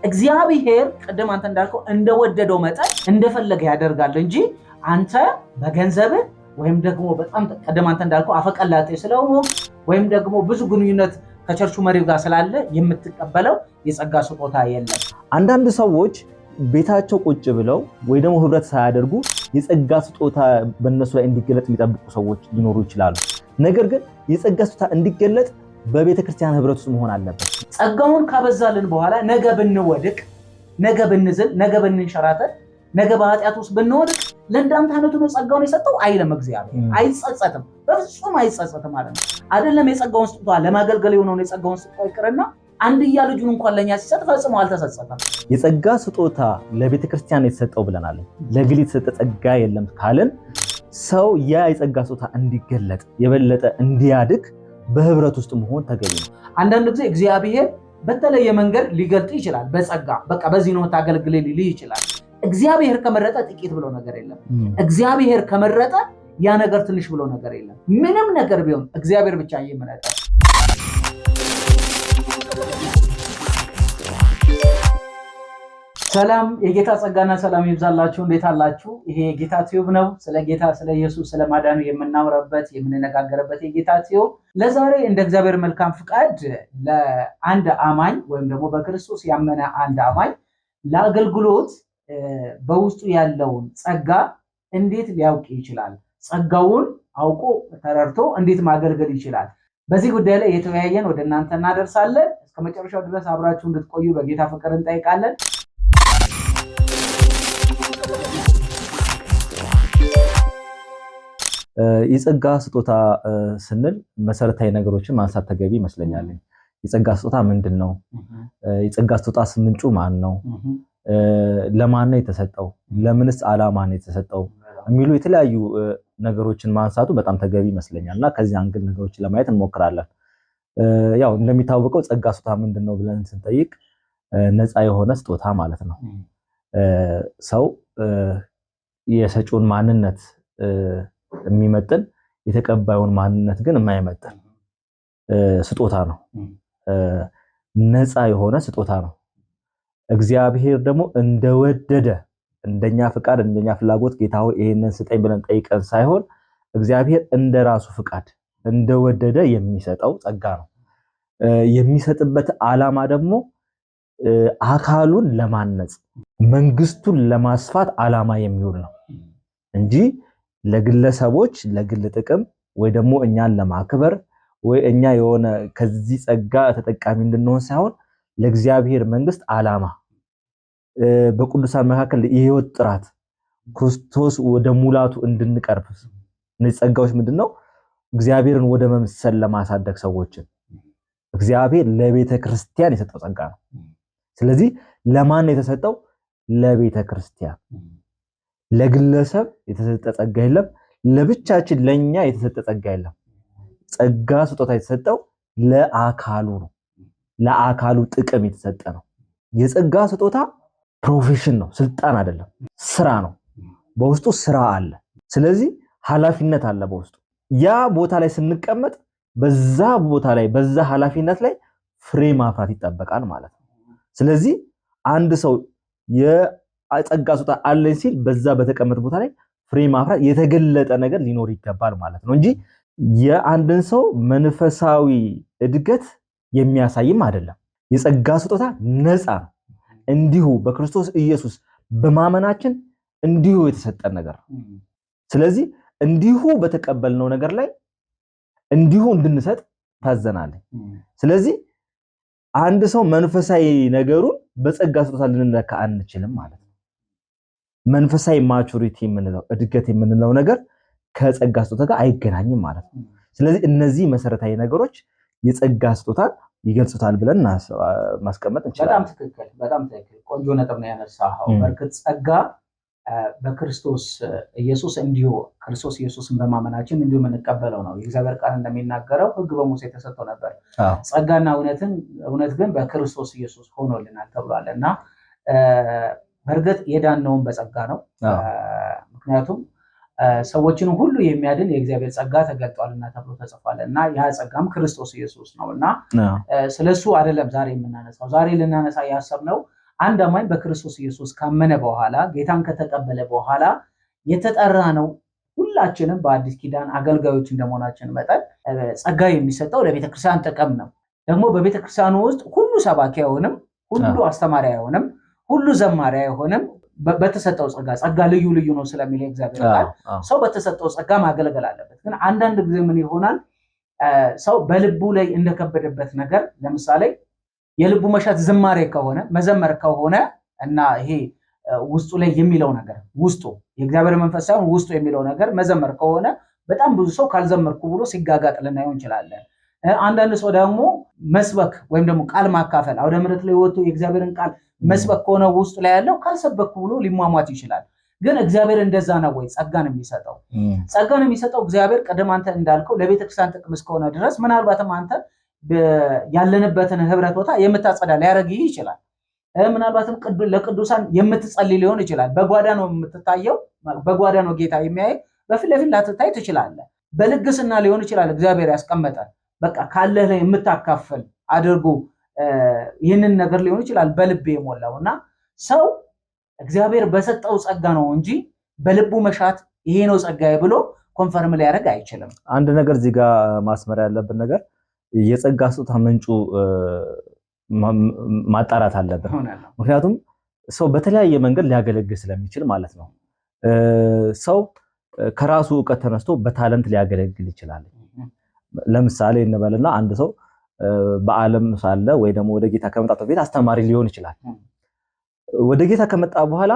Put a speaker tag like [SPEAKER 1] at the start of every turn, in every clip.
[SPEAKER 1] እግዚአብሔር ቀደም አንተ እንዳልከው እንደወደደው መጠን እንደፈለገ ያደርጋል እንጂ አንተ በገንዘብ ወይም ደግሞ በጣም ቀደም አንተ እንዳልከው አፈቀላጤ ስለሆነ ወይም ደግሞ ብዙ ግንኙነት ከቸርቹ መሪው ጋር ስላለ የምትቀበለው የጸጋ ስጦታ የለም።
[SPEAKER 2] አንዳንድ ሰዎች ቤታቸው ቁጭ ብለው ወይ ደግሞ ህብረት ሳያደርጉ የጸጋ ስጦታ በእነሱ ላይ እንዲገለጥ የሚጠብቁ ሰዎች ሊኖሩ ይችላሉ። ነገር ግን የጸጋ ስጦታ እንዲገለጥ በቤተክርስቲያን ህብረት ውስጥ መሆን አለበት።
[SPEAKER 1] ጸጋውን ካበዛልን በኋላ ነገ ብንወድቅ፣ ነገ ብንዝል፣ ነገ ብንንሸራተት፣ ነገ በኃጢአት ውስጥ ብንወድቅ ለእንዳንተ አይነቱ ነው ጸጋውን የሰጠው አይልም እግዚአብሔር። አይጸጸትም፣ በፍጹም አይጸጸትም ማለት ነው። አይደለም የጸጋውን ስጦታ ለማገልገል የሆነውን የጸጋውን ስጦታ ይቅርና አንድያ ልጁን እንኳን ለኛ ሲሰጥ ፈጽሞ አልተጸጸተም።
[SPEAKER 2] የጸጋ ስጦታ ለቤተክርስቲያን የተሰጠው ብለናል። ለግል የተሰጠ ጸጋ የለም ካልን ሰው ያ የጸጋ ስጦታ እንዲገለጥ የበለጠ እንዲያድግ በህብረት ውስጥ መሆን ተገቢ ነው።
[SPEAKER 1] አንዳንድ ጊዜ እግዚአብሔር በተለየ መንገድ ሊገልጥ ይችላል። በጸጋ በቃ በዚህ ነው ታገልግል ሊል ይችላል። እግዚአብሔር ከመረጠ ጥቂት ብሎ ነገር የለም። እግዚአብሔር ከመረጠ ያ ነገር ትንሽ ብሎ ነገር የለም። ምንም ነገር ቢሆን እግዚአብሔር ብቻ ይመረጣ። ሰላም የጌታ ጸጋና ሰላም ይብዛላችሁ። እንዴት አላችሁ? ይሄ የጌታ ቲዩብ ነው። ስለ ጌታ ስለ ኢየሱስ ስለ ማዳኑ የምናወራበት የምንነጋገርበት የጌታ ቲዩብ። ለዛሬ እንደ እግዚአብሔር መልካም ፍቃድ ለአንድ አማኝ ወይም ደግሞ በክርስቶስ ያመነ አንድ አማኝ ለአገልግሎት በውስጡ ያለውን ጸጋ እንዴት ሊያውቅ ይችላል? ጸጋውን አውቆ ተረድቶ እንዴት ማገልገል ይችላል? በዚህ ጉዳይ ላይ የተወያየን ወደ እናንተ እናደርሳለን። እስከ መጨረሻው ድረስ አብራችሁ እንድትቆዩ በጌታ ፍቅር እንጠይቃለን።
[SPEAKER 2] የጸጋ ስጦታ ስንል መሰረታዊ ነገሮችን ማንሳት ተገቢ ይመስለኛል። የጸጋ ስጦታ ምንድነው? የጸጋ ስጦታስ ምንጩ ማን ነው? ለማን ነው የተሰጠው? ለምንስ ዓላማ ነው የተሰጠው? የሚሉ የተለያዩ ነገሮችን ማንሳቱ በጣም ተገቢ ይመስለኛልና ከዚህ አንግል ነገሮችን ለማየት እንሞክራለን። ያው እንደሚታወቀው ጸጋ ስጦታ ምንድነው ብለን ስንጠይቅ ነፃ የሆነ ስጦታ ማለት ነው። ሰው የሰጪውን ማንነት የሚመጥን የተቀባዩን ማንነት ግን የማይመጥን ስጦታ ነው። ነፃ የሆነ ስጦታ ነው። እግዚአብሔር ደግሞ እንደወደደ እንደኛ ፍቃድ እንደኛ ፍላጎት ጌታ ሆይ ይሄንን ስጠኝ ብለን ጠይቀን ሳይሆን እግዚአብሔር እንደራሱ ፍቃድ እንደወደደ የሚሰጠው ጸጋ ነው። የሚሰጥበት ዓላማ ደግሞ አካሉን ለማነጽ መንግስቱን ለማስፋት ዓላማ የሚውል ነው እንጂ ለግለሰቦች ለግል ጥቅም ወይ ደግሞ እኛን ለማክበር ወይ እኛ የሆነ ከዚህ ጸጋ ተጠቃሚ እንድንሆን ሳይሆን ለእግዚአብሔር መንግስት ዓላማ በቅዱሳን መካከል የህይወት ጥራት ክርስቶስ ወደ ሙላቱ እንድንቀርብ እነዚህ ጸጋዎች ምንድነው? እግዚአብሔርን ወደ መምሰል ለማሳደግ ሰዎችን እግዚአብሔር ለቤተ ክርስቲያን የሰጠው ጸጋ ነው። ስለዚህ ለማን የተሰጠው? ለቤተ ክርስቲያን። ለግለሰብ የተሰጠ ጸጋ የለም። ለብቻችን ለኛ የተሰጠ ጸጋ የለም። ጸጋ ስጦታ የተሰጠው ለአካሉ ነው። ለአካሉ ጥቅም የተሰጠ ነው። የጸጋ ስጦታ ፕሮፌሽን ነው፣ ስልጣን አይደለም፣ ስራ ነው። በውስጡ ስራ አለ። ስለዚህ ኃላፊነት አለ በውስጡ። ያ ቦታ ላይ ስንቀመጥ በዛ ቦታ ላይ በዛ ኃላፊነት ላይ ፍሬ ማፍራት ይጠበቃል ማለት ነው። ስለዚህ አንድ ሰው የጸጋ ስጦታ አለኝ ሲል በዛ በተቀመጠ ቦታ ላይ ፍሬ ማፍራት የተገለጠ ነገር ሊኖር ይገባል ማለት ነው እንጂ የአንድን ሰው መንፈሳዊ እድገት የሚያሳይም አይደለም። የጸጋ ስጦታ ነፃ ነው። እንዲሁ በክርስቶስ ኢየሱስ በማመናችን እንዲሁ የተሰጠን ነገር ነው። ስለዚህ እንዲሁ በተቀበልነው ነገር ላይ እንዲሁ እንድንሰጥ ታዘናል። ስለዚህ አንድ ሰው መንፈሳዊ ነገሩን በጸጋ ስጦታ ልንለካ አንችልም ማለት ነው። መንፈሳዊ ማቹሪቲ የምንለው እድገት የምንለው ነገር ከጸጋ ስጦታ ጋር አይገናኝም ማለት ነው። ስለዚህ እነዚህ መሰረታዊ ነገሮች የጸጋ ስጦታን ይገልጹታል ብለን ማስቀመጥ እንችላለን።
[SPEAKER 1] በጣም ትክክል ቆንጆ ነጥብ ነው ያነሳው። በርግጥ ጸጋ በክርስቶስ ኢየሱስ እንዲሁ ክርስቶስ ኢየሱስን በማመናችን እንዲሁ የምንቀበለው ነው። የእግዚአብሔር ቃል እንደሚናገረው ሕግ በሙሴ ተሰጥቶ ነበር፣ ጸጋና እውነት ግን በክርስቶስ ኢየሱስ ሆኖልናል ተብሏልና በርግጥ የዳነውን በጸጋ ነው። ምክንያቱም ሰዎችን ሁሉ የሚያድን የእግዚአብሔር ጸጋ ተገልጧልና ተብሎ ተጽፏልና ያ ጸጋም ክርስቶስ ኢየሱስ ነውና ስለሱ አይደለም ዛሬ የምናነሳው። ዛሬ ልናነሳ ያሰብነው አንድ አማኝ በክርስቶስ ኢየሱስ ካመነ በኋላ ጌታን ከተቀበለ በኋላ የተጠራ ነው። ሁላችንም በአዲስ ኪዳን አገልጋዮች እንደመሆናችን መጠን ጸጋ የሚሰጠው ለቤተክርስቲያን ጥቅም ነው። ደግሞ በቤተክርስቲያኑ ውስጥ ሁሉ ሰባኪ አይሆንም፣ ሁሉ አስተማሪ አይሆንም፣ ሁሉ ዘማሪ አይሆንም። በተሰጠው ጸጋ ልዩ ልዩ ነው ስለሚል እግዚአብሔር ቃል ሰው በተሰጠው ጸጋ ማገልገል አለበት። ግን አንዳንድ ጊዜ ምን ይሆናል? ሰው በልቡ ላይ እንደከበደበት ነገር ለምሳሌ የልቡ መሻት ዝማሬ ከሆነ መዘመር ከሆነ እና ይሄ ውስጡ ላይ የሚለው ነገር ውስጡ የእግዚአብሔር መንፈስ ሳይሆን ውስጡ የሚለው ነገር መዘመር ከሆነ በጣም ብዙ ሰው ካልዘመርኩ ብሎ ሲጋጋጥ ልናየው እንችላለን። አንዳንድ ሰው ደግሞ መስበክ ወይም ደግሞ ቃል ማካፈል አውደ ምሕረት ላይ ወጥቶ የእግዚአብሔርን ቃል መስበክ ከሆነ ውስጡ ላይ ያለው ካልሰበኩ ብሎ ሊሟሟት ይችላል። ግን እግዚአብሔር እንደዛ ነው ወይ? ጸጋን የሚሰጠው እግዚአብሔር ቀደም አንተ እንዳልከው ለቤተክርስቲያን ጥቅም እስከሆነ ድረስ ምናልባትም አንተ ያለንበትን ህብረት ቦታ የምታጸዳ ሊያረግህ ይችላል። ምናልባትም ለቅዱሳን የምትጸልይ ሊሆን ይችላል። በጓዳ ነው የምትታየው፣ በጓዳ ነው ጌታ የሚያይ፣ በፊት ለፊት ላትታይ ትችላለህ። በልግስና ሊሆን ይችላል እግዚአብሔር ያስቀመጠን በቃ ካለህ ላይ የምታካፍል አድርጎ ይህንን ነገር ሊሆን ይችላል በልብ የሞላውና ሰው እግዚአብሔር በሰጠው ጸጋ ነው እንጂ በልቡ መሻት ይሄ ነው ጸጋዬ ብሎ ኮንፈርም ሊያደርግ አይችልም።
[SPEAKER 2] አንድ ነገር እዚህ ጋር ማስመር ያለብን ነገር የጸጋ ስጦታ ምንጩ ማጣራት አለብን። ምክንያቱም ሰው በተለያየ መንገድ ሊያገለግል ስለሚችል ማለት ነው። ሰው ከራሱ ዕውቀት ተነስቶ በታለንት ሊያገለግል ይችላል። ለምሳሌ እንበልና አንድ ሰው በዓለም ሳለ ወይ ደግሞ ወደ ጌታ ከመጣቱ በፊት አስተማሪ ሊሆን ይችላል። ወደ ጌታ ከመጣ በኋላ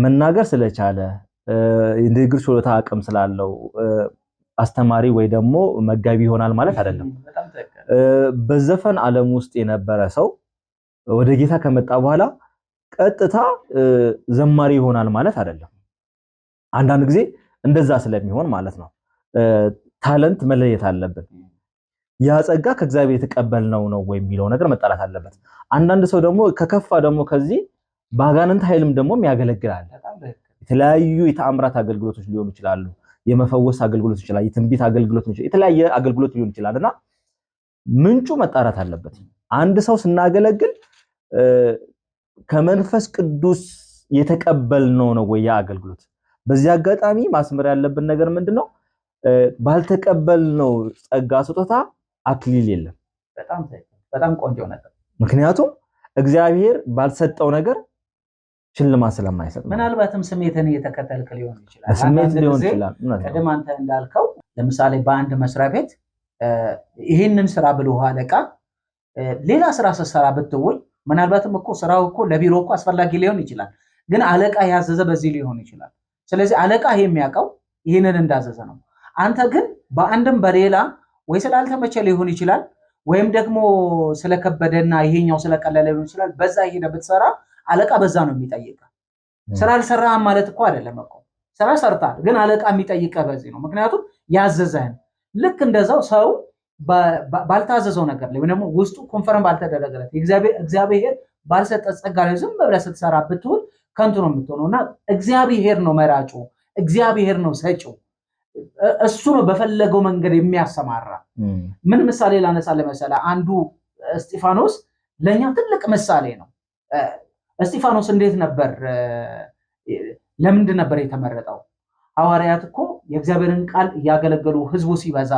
[SPEAKER 2] መናገር ስለቻለ የንግግር ችሎታ አቅም ስላለው አስተማሪ ወይ ደግሞ መጋቢ ይሆናል ማለት አይደለም። በዘፈን ዓለም ውስጥ የነበረ ሰው ወደ ጌታ ከመጣ በኋላ ቀጥታ ዘማሪ ይሆናል ማለት አይደለም። አንዳንድ ጊዜ እንደዛ ስለሚሆን ማለት ነው ታለንት መለየት አለብን። ያ ጸጋ ከእግዚአብሔር የተቀበልነው ነው ወይ የሚለው ነገር መጣራት አለበት። አንዳንድ ሰው ደግሞ ከከፋ ደግሞ ከዚህ ባጋንንት ኃይልም ደግሞ ያገለግላል። የተለያዩ የተአምራት አገልግሎቶች ሊሆኑ ይችላሉ፣ የመፈወስ አገልግሎቶች ይችላል፣ የትንቢት አገልግሎቶች የተለያየ አገልግሎት ሊሆን ይችላልና ምንጩ መጣራት አለበት። አንድ ሰው ስናገለግል ከመንፈስ ቅዱስ የተቀበልነው ነው ወይ ያ አገልግሎት። በዚህ አጋጣሚ ማስመር ያለብን ነገር ምንድነው? ባልተቀበልነው ጸጋ ስጦታ አክሊል የለም።
[SPEAKER 1] በጣም ቆንጆ ነገር።
[SPEAKER 2] ምክንያቱም እግዚአብሔር ባልሰጠው ነገር ሽልማት ስለማይሰጥ
[SPEAKER 1] ምናልባትም ስሜትን እየተከተልክ ሊሆን ይችላል።
[SPEAKER 2] ስሜት ሊሆን ይችላል።
[SPEAKER 1] ቀደም አንተ እንዳልከው ለምሳሌ በአንድ መስሪያ ቤት ይህንን ስራ ብሎ አለቃ ሌላ ስራ ስትሰራ ብትውል ምናልባትም እኮ ስራው እኮ ለቢሮ እኮ አስፈላጊ ሊሆን ይችላል፣ ግን አለቃ ያዘዘ በዚህ ሊሆን ይችላል። ስለዚህ አለቃ የሚያውቀው ይህንን እንዳዘዘ ነው። አንተ ግን በአንድም በሌላ ወይ ስላልተመቸ ሊሆን ይችላል ወይም ደግሞ ስለከበደና ይሄኛው ስለቀለለ ሊሆን ይችላል። በዛ ሄደ ብትሰራ አለቃ በዛ ነው የሚጠይቀ። ስራ አልሰራህም ማለት እኮ አይደለም እኮ ስራ ሰርታል፣ ግን አለቃ የሚጠይቀ በዚህ ነው። ምክንያቱም ያዘዘህን። ልክ እንደዛው ሰው ባልታዘዘው ነገር ላይ ደግሞ ውስጡ ኮንፈረም ባልተደረገለት እግዚአብሔር ባልሰጠ ጸጋ ላይ ዝም ብለህ ስትሰራ ብትውል ከንቱ ነው የምትሆነውና እግዚአብሔር ነው መራጩ፣ እግዚአብሔር ነው ሰጪው። እሱ ነው በፈለገው መንገድ የሚያሰማራ። ምን ምሳሌ ላነሳለህ መሰለህ? አንዱ እስጢፋኖስ ለኛ ትልቅ ምሳሌ ነው። እስጢፋኖስ እንዴት ነበር? ለምንድን ነበር የተመረጠው? ሐዋርያት እኮ የእግዚአብሔርን ቃል እያገለገሉ ህዝቡ ሲበዛ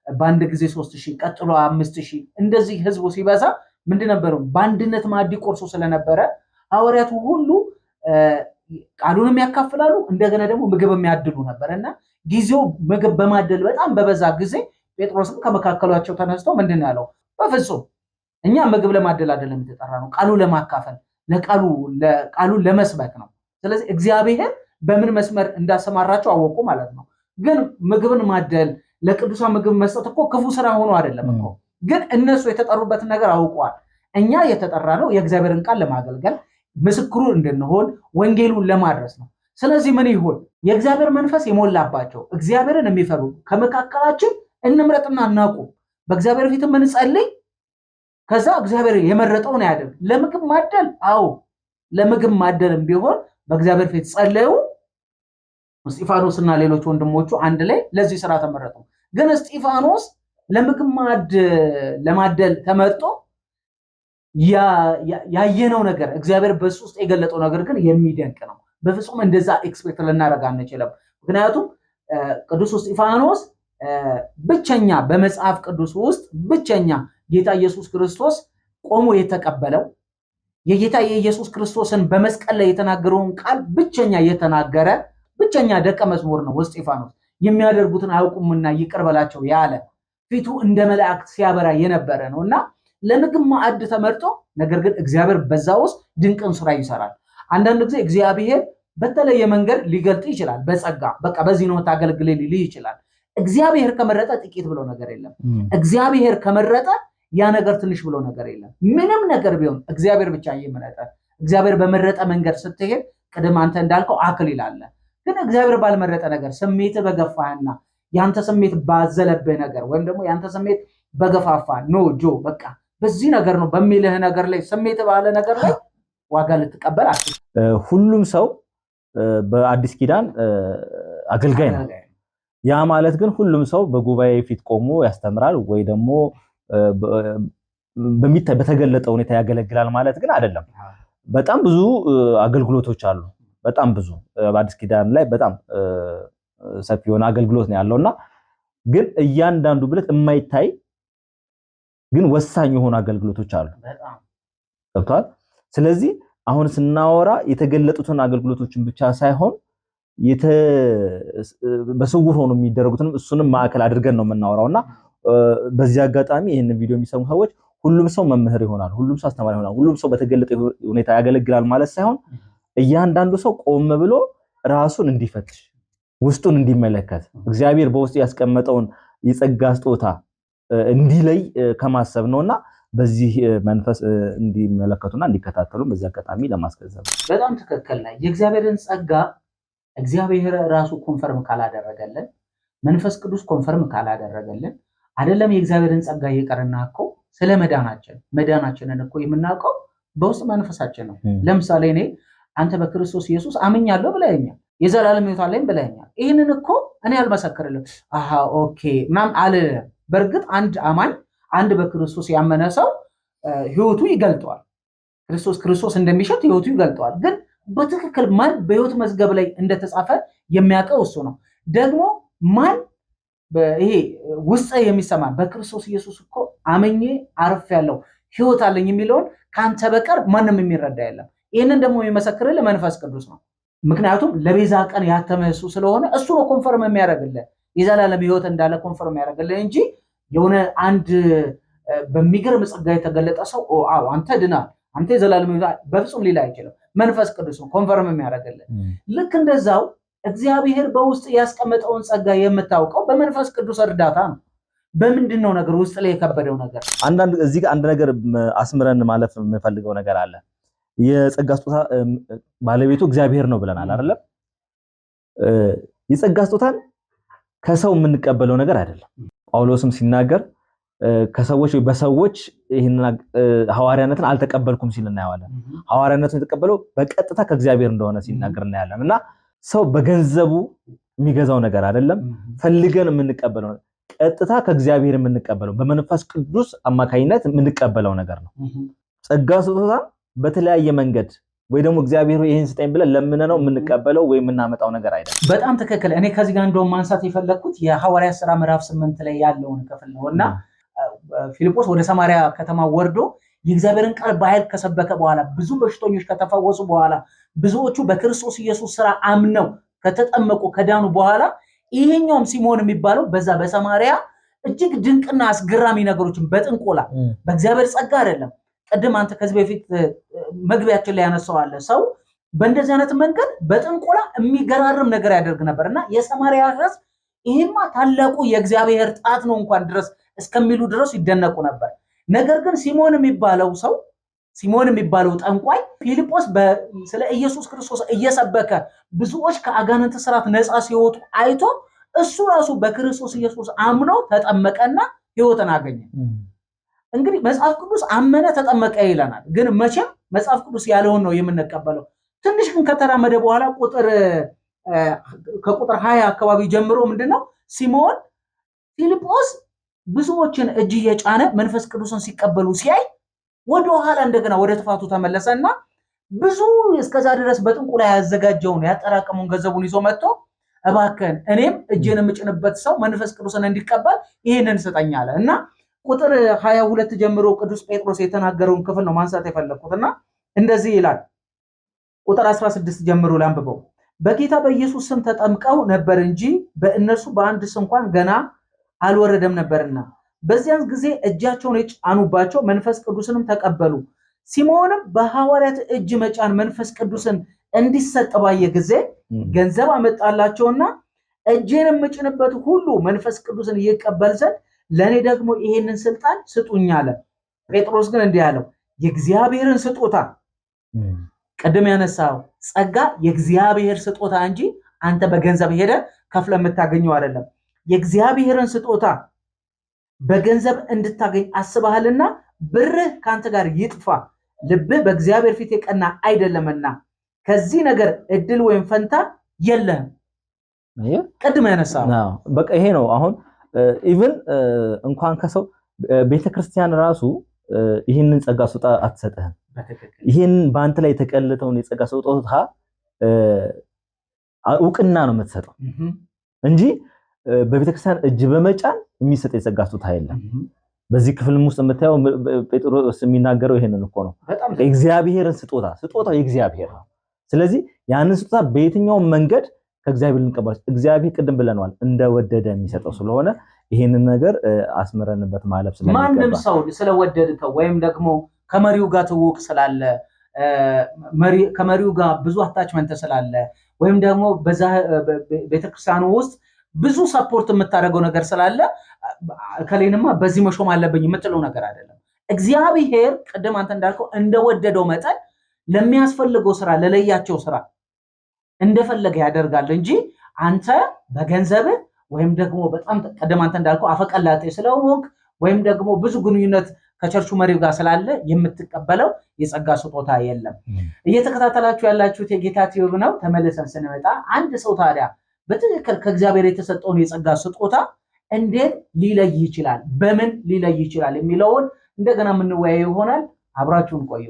[SPEAKER 1] በአንድ ጊዜ 3000 ቀጥሎ 5000 እንደዚህ ህዝቡ ሲበዛ ምንድን ነበሩ? በአንድነት ማዕድ ቆርሶ ስለነበረ ሐዋርያቱ ሁሉ ቃሉንም ያካፍላሉ፣ እንደገና ደግሞ ምግብ የሚያድሉ ነበርና ጊዜው ምግብ በማደል በጣም በበዛ ጊዜ ጴጥሮስም ከመካከላቸው ተነስቶ ምንድን ያለው? በፍጹም እኛ ምግብ ለማደል አይደለም የተጠራ ነው፣ ቃሉ ለማካፈል ቃሉ ለመስበክ ነው። ስለዚህ እግዚአብሔር በምን መስመር እንዳሰማራቸው አወቁ ማለት ነው። ግን ምግብን ማደል ለቅዱሳን ምግብ መስጠት እኮ ክፉ ስራ ሆኖ አይደለም እኮ። ግን እነሱ የተጠሩበትን ነገር አውቀዋል። እኛ የተጠራ ነው የእግዚአብሔርን ቃል ለማገልገል ምስክሩ እንድንሆን ወንጌሉን ለማድረስ ነው። ስለዚህ ምን ይሁን? የእግዚአብሔር መንፈስ የሞላባቸው እግዚአብሔርን የሚፈሩ ከመካከላችን እንምረጥና እናቁም፣ በእግዚአብሔር ፊት እንጸልይ። ከዛ እግዚአብሔር የመረጠውን ያደርግ። ለምግብ ማደል አዎ፣ ለምግብ ማደልም ቢሆን በእግዚአብሔር ፊት ጸለዩ። እስጢፋኖስና ሌሎች ወንድሞቹ አንድ ላይ ለዚህ ስራ ተመረጡ። ግን እስጢፋኖስ ለምግብ ለማደል ተመርጦ ያየነው ነገር እግዚአብሔር በሱ ውስጥ የገለጠው ነገር ግን የሚደንቅ ነው። በፍጹም እንደዛ ኤክስፔክት ልናደርግ አንችልም። ምክንያቱም ቅዱስ እስጢፋኖስ ብቸኛ በመጽሐፍ ቅዱስ ውስጥ ብቸኛ ጌታ ኢየሱስ ክርስቶስ ቆሞ የተቀበለው የጌታ የኢየሱስ ክርስቶስን በመስቀል ላይ የተናገረውን ቃል ብቸኛ የተናገረ ብቸኛ ደቀ መዝሙር ነው እስጢፋኖስ። የሚያደርጉትን አያውቁምና ይቅር በላቸው ያለ ፊቱ እንደ መላእክት ሲያበራ የነበረ ነውና ለምግብ ማዕድ ተመርጦ ነገር ግን እግዚአብሔር በዛ ውስጥ ድንቅን ስራ ይሰራል። አንዳንድ ጊዜ እግዚአብሔር በተለየ መንገድ ሊገልጥ ይችላል። በጸጋ በቃ በዚህ ነው ታገልግል ሊል ይችላል። እግዚአብሔር ከመረጠ ጥቂት ብሎ ነገር የለም። እግዚአብሔር ከመረጠ ያ ነገር ትንሽ ብሎ ነገር የለም። ምንም ነገር ቢሆን እግዚአብሔር ብቻ ይመረጠ። እግዚአብሔር በመረጠ መንገድ ስትሄድ ቅድም አንተ እንዳልከው አክሊል አለ። ግን እግዚአብሔር ባልመረጠ ነገር ስሜት በገፋህና ያንተ ስሜት ባዘለብህ ነገር ወይም ደግሞ ያንተ ስሜት በገፋፋ ኖ ጆ በቃ በዚህ ነገር ነው በሚልህ ነገር ላይ ስሜት ባለ ነገር ላይ ዋጋ ልትቀበል አትችልም።
[SPEAKER 2] ሁሉም ሰው በአዲስ ኪዳን አገልጋይ ነው። ያ ማለት ግን ሁሉም ሰው በጉባኤ ፊት ቆሞ ያስተምራል ወይ ደግሞ በተገለጠ ሁኔታ ያገለግላል ማለት ግን አይደለም። በጣም ብዙ አገልግሎቶች አሉ። በጣም ብዙ በአዲስ ኪዳን ላይ በጣም ሰፊ የሆነ አገልግሎት ነው ያለውና ግን እያንዳንዱ ብለት የማይታይ ግን ወሳኝ የሆኑ አገልግሎቶች አሉ። ገብቷል? ስለዚህ አሁን ስናወራ የተገለጡትን አገልግሎቶችን ብቻ ሳይሆን በስውር ሆኖ የሚደረጉትንም እሱንም ማዕከል አድርገን ነው የምናወራውና በዚህ አጋጣሚ ይሄንን ቪዲዮ የሚሰሙ ሰዎች ሁሉም ሰው መምህር ይሆናል፣ ሁሉም ሰው አስተማሪ ይሆናል፣ ሁሉም ሰው በተገለጠ ሁኔታ ያገለግላል ማለት ሳይሆን እያንዳንዱ ሰው ቆም ብሎ ራሱን እንዲፈትሽ ውስጡን እንዲመለከት እግዚአብሔር በውስጡ ያስቀመጠውን የጸጋ ስጦታ እንዲለይ ከማሰብ ነውና በዚህ መንፈስ እንዲመለከቱና እንዲከታተሉ በዚህ አጋጣሚ ለማስገንዘብ
[SPEAKER 1] በጣም ትክክል ነው። የእግዚአብሔርን ጸጋ እግዚአብሔር ራሱ ኮንፈርም ካላደረገልን መንፈስ ቅዱስ ኮንፈርም ካላደረገልን አይደለም የእግዚአብሔርን ጸጋ ይቀርና እኮ ስለ መዳናችንን እኮ የምናውቀው በውስጥ መንፈሳችን ነው። ለምሳሌ እኔ አንተ በክርስቶስ ኢየሱስ አምኛለሁ ብለኸኛል፣ የዘላለም ሕይወት አለኝ ብለኸኛል። ይህንን እኮ እኔ አልመሰክርልም ኦኬ ምናምን አልልም። በእርግጥ አንድ አማኝ አንድ በክርስቶስ ያመነ ሰው ሕይወቱ ይገልጠዋል። ክርስቶስ እንደሚሸት ሕይወቱ ይገልጠዋል። ግን በትክክል ማን በሕይወት መዝገብ ላይ እንደተጻፈ የሚያውቀው እሱ ነው። ደግሞ ማን ይሄ ውስጥ የሚሰማን በክርስቶስ ኢየሱስ እኮ አመኜ አርፌያለሁ ሕይወት አለኝ የሚለውን ካንተ በቀር ማንም የሚረዳ የለም። ይህንን ደግሞ የሚመሰክርልህ መንፈስ ቅዱስ ነው። ምክንያቱም ለቤዛ ቀን ያተመህ እሱ ስለሆነ እሱ ነው ኮንፈርም የሚያደርግልህ የዘላለም ሕይወት እንዳለ ኮንፈርም ያደርግልህ እንጂ የሆነ አንድ በሚገርም ጸጋ የተገለጠ ሰው አዎ አንተ ድናል አንተ የዘላለም ሕይወት በፍጹም ሊል አይችልም። መንፈስ ቅዱስ ነው ኮንፈርም የሚያደርግልህ። ልክ እንደዛው እግዚአብሔር በውስጥ ያስቀመጠውን ጸጋ የምታውቀው በመንፈስ ቅዱስ እርዳታ ነው። በምንድን ነው ነገር ውስጥ ላይ የከበደው ነገር?
[SPEAKER 2] እዚህ ጋር አንድ ነገር አስምረን ማለፍ የምፈልገው ነገር አለ። የጸጋ ስጦታ ባለቤቱ እግዚአብሔር ነው ብለናል አይደለም? የጸጋ ስጦታን ከሰው የምንቀበለው ነገር አይደለም። ጳውሎስም ሲናገር ከሰዎች በሰዎች ይሄንን ሐዋርያነትን አልተቀበልኩም ሲል እናያለን። ሐዋርያነትን የተቀበለው በቀጥታ ከእግዚአብሔር እንደሆነ ሲናገር እናያለን። እና ሰው በገንዘቡ የሚገዛው ነገር አይደለም፣ ፈልገን የምንቀበለው ቀጥታ ከእግዚአብሔር የምንቀበለው በመንፈስ ቅዱስ አማካኝነት የምንቀበለው ነገር ነው። ጸጋ ስጦታ በተለያየ መንገድ ወይ ደግሞ እግዚአብሔር ይሄን ስጠኝ ብለን ለምነነው የምንቀበለው ወይ የምናመጣው ነገር አይደለም።
[SPEAKER 1] በጣም ትክክል። እኔ ከዚህ ጋር እንደውም ማንሳት የፈለኩት የሐዋርያት ሥራ ምዕራፍ 8 ላይ ያለውን ክፍል ነውና ፊልጶስ ወደ ሰማርያ ከተማ ወርዶ የእግዚአብሔርን ቃል በኃይል ከሰበከ በኋላ ብዙ በሽተኞች ከተፈወሱ በኋላ ብዙዎቹ በክርስቶስ ኢየሱስ ሥራ አምነው ከተጠመቁ ከዳኑ በኋላ ይሄኛውም ሲሞን የሚባለው በዛ በሰማርያ እጅግ ድንቅና አስገራሚ ነገሮችን በጥንቆላ በእግዚአብሔር ጸጋ አይደለም። ቀደም አንተ ከዚህ በፊት መግቢያችን ላይ ያነሳዋለ ሰው በእንደዚህ አይነት መንገድ በጥንቆላ የሚገራርም ነገር ያደርግ ነበርና የሰማርያ ሕዝብ ይሄማ ታላቁ የእግዚአብሔር ጣት ነው እንኳን ድረስ እስከሚሉ ድረስ ይደነቁ ነበር። ነገር ግን ሲሞን የሚባለው ጠንቋይ ፊልጶስ ስለ ኢየሱስ ክርስቶስ እየሰበከ ብዙዎች ከአጋንንት ስራት ነፃ ሲወጡ አይቶ እሱ ራሱ በክርስቶስ ኢየሱስ አምኖ ተጠመቀና ሕይወትን አገኘ። እንግዲህ መጽሐፍ ቅዱስ አመነ ተጠመቀ ይለናል። ግን መቼም መጽሐፍ ቅዱስ ያለውን ነው የምንቀበለው። ትንሽ ግን ከተራመደ በኋላ ከቁጥር 20 አካባቢ ጀምሮ ምንድነው ሲሞን ፊልጶስ ብዙዎችን እጅ እየጫነ መንፈስ ቅዱስን ሲቀበሉ ሲያይ ወደ ኋላ እንደገና ወደ ጥፋቱ ተመለሰና ብዙ እስከዛ ድረስ በጥንቁላ ያዘጋጀውን ያጠራቀመውን ገንዘቡን ይዞ መጥቶ እባክህን እኔም እጄን የምጭንበት ሰው መንፈስ ቅዱስን እንዲቀበል ይሄንን ስጠኝ አለ እና ቁጥር 22 ጀምሮ ቅዱስ ጴጥሮስ የተናገረውን ክፍል ነው ማንሳት የፈለኩትና እንደዚህ ይላል። ቁጥር 16 ጀምሮ ላንብበው። በጌታ በኢየሱስ ስም ተጠምቀው ነበር እንጂ በእነርሱ በአንድስ እንኳን ገና አልወረደም ነበርና በዚያን ጊዜ እጃቸውን የጫኑባቸው መንፈስ ቅዱስንም ተቀበሉ። ሲሞንም በሐዋርያት እጅ መጫን መንፈስ ቅዱስን እንዲሰጥ ባየ ጊዜ ገንዘብ አመጣላቸውና እጄን የምጭንበት ሁሉ መንፈስ ቅዱስን ይቀበል ዘንድ ለኔ ደግሞ ይሄንን ስልጣን ስጡኝ አለ። ጴጥሮስ ግን እንዲህ አለው፣ የእግዚአብሔርን ስጦታ ቅድም ያነሳው ጸጋ የእግዚአብሔር ስጦታ እንጂ አንተ በገንዘብ ሄደ ከፍለ የምታገኘው አይደለም። የእግዚአብሔርን ስጦታ በገንዘብ እንድታገኝ አስበሃልና ብርህ ካንተ ጋር ይጥፋ፣ ልብህ በእግዚአብሔር ፊት የቀና አይደለምና ከዚህ ነገር እድል ወይም ፈንታ የለህም። ቅድም ያነሳው
[SPEAKER 2] በቃ ይሄ ነው። አሁን ኢቭን እንኳን ከሰው ቤተክርስቲያን ራሱ ይህንን ጸጋ ስጦታ አትሰጥህም። ይህን በአንተ ላይ የተቀለጠውን የጸጋ ስጦታ እውቅና ነው የምትሰጠው እንጂ በቤተክርስቲያን እጅ በመጫን የሚሰጥ የጸጋ ስጦታ የለም። በዚህ ክፍልም ውስጥ የምታየው ጴጥሮስ የሚናገረው ይሄንን እኮ ነው። የእግዚአብሔርን ስጦታው የእግዚአብሔር ነው። ስለዚህ ያንን ስጦታ በየትኛውም መንገድ ከእግዚአብሔር ልንቀበል፣ እግዚአብሔር ቅድም ብለናል እንደወደደ የሚሰጠው ስለሆነ ይሄንን ነገር አስመረንበት ማለፍ ስለሚገባ
[SPEAKER 1] ማንም ሰው ስለወደድከው ወይም ደግሞ ከመሪው ጋር ትውውቅ ስላለ ከመሪው ጋር ብዙ አታችመንት ስላለ ወይም ደግሞ በዛ ቤተክርስቲያኑ ውስጥ ብዙ ሰፖርት የምታደርገው ነገር ስላለ ከሌንማ በዚህ መሾም አለብኝ የምትለው ነገር አይደለም። እግዚአብሔር ቅድም አንተ እንዳልከው እንደወደደው መጠን ለሚያስፈልገው ስራ ለለያቸው ስራ እንደፈለገ ያደርጋል እንጂ አንተ በገንዘብ ወይም ደግሞ በጣም ቅድም አንተ እንዳልከው አፈቀላጤ ስለሆንክ ወይም ደግሞ ብዙ ግንኙነት ከቸርቹ መሪው ጋር ስላለ የምትቀበለው የጸጋ ስጦታ የለም። እየተከታተላችሁ ያላችሁት የጌታ ቲዩብ ነው። ተመልሰን ስንመጣ አንድ ሰው ታዲያ በትክክል ከእግዚአብሔር የተሰጠውን የጸጋ ስጦታ እንዴት ሊለይ ይችላል፣ በምን ሊለይ ይችላል የሚለውን እንደገና የምንወያይ ይሆናል። አብራችሁን ቆዩ።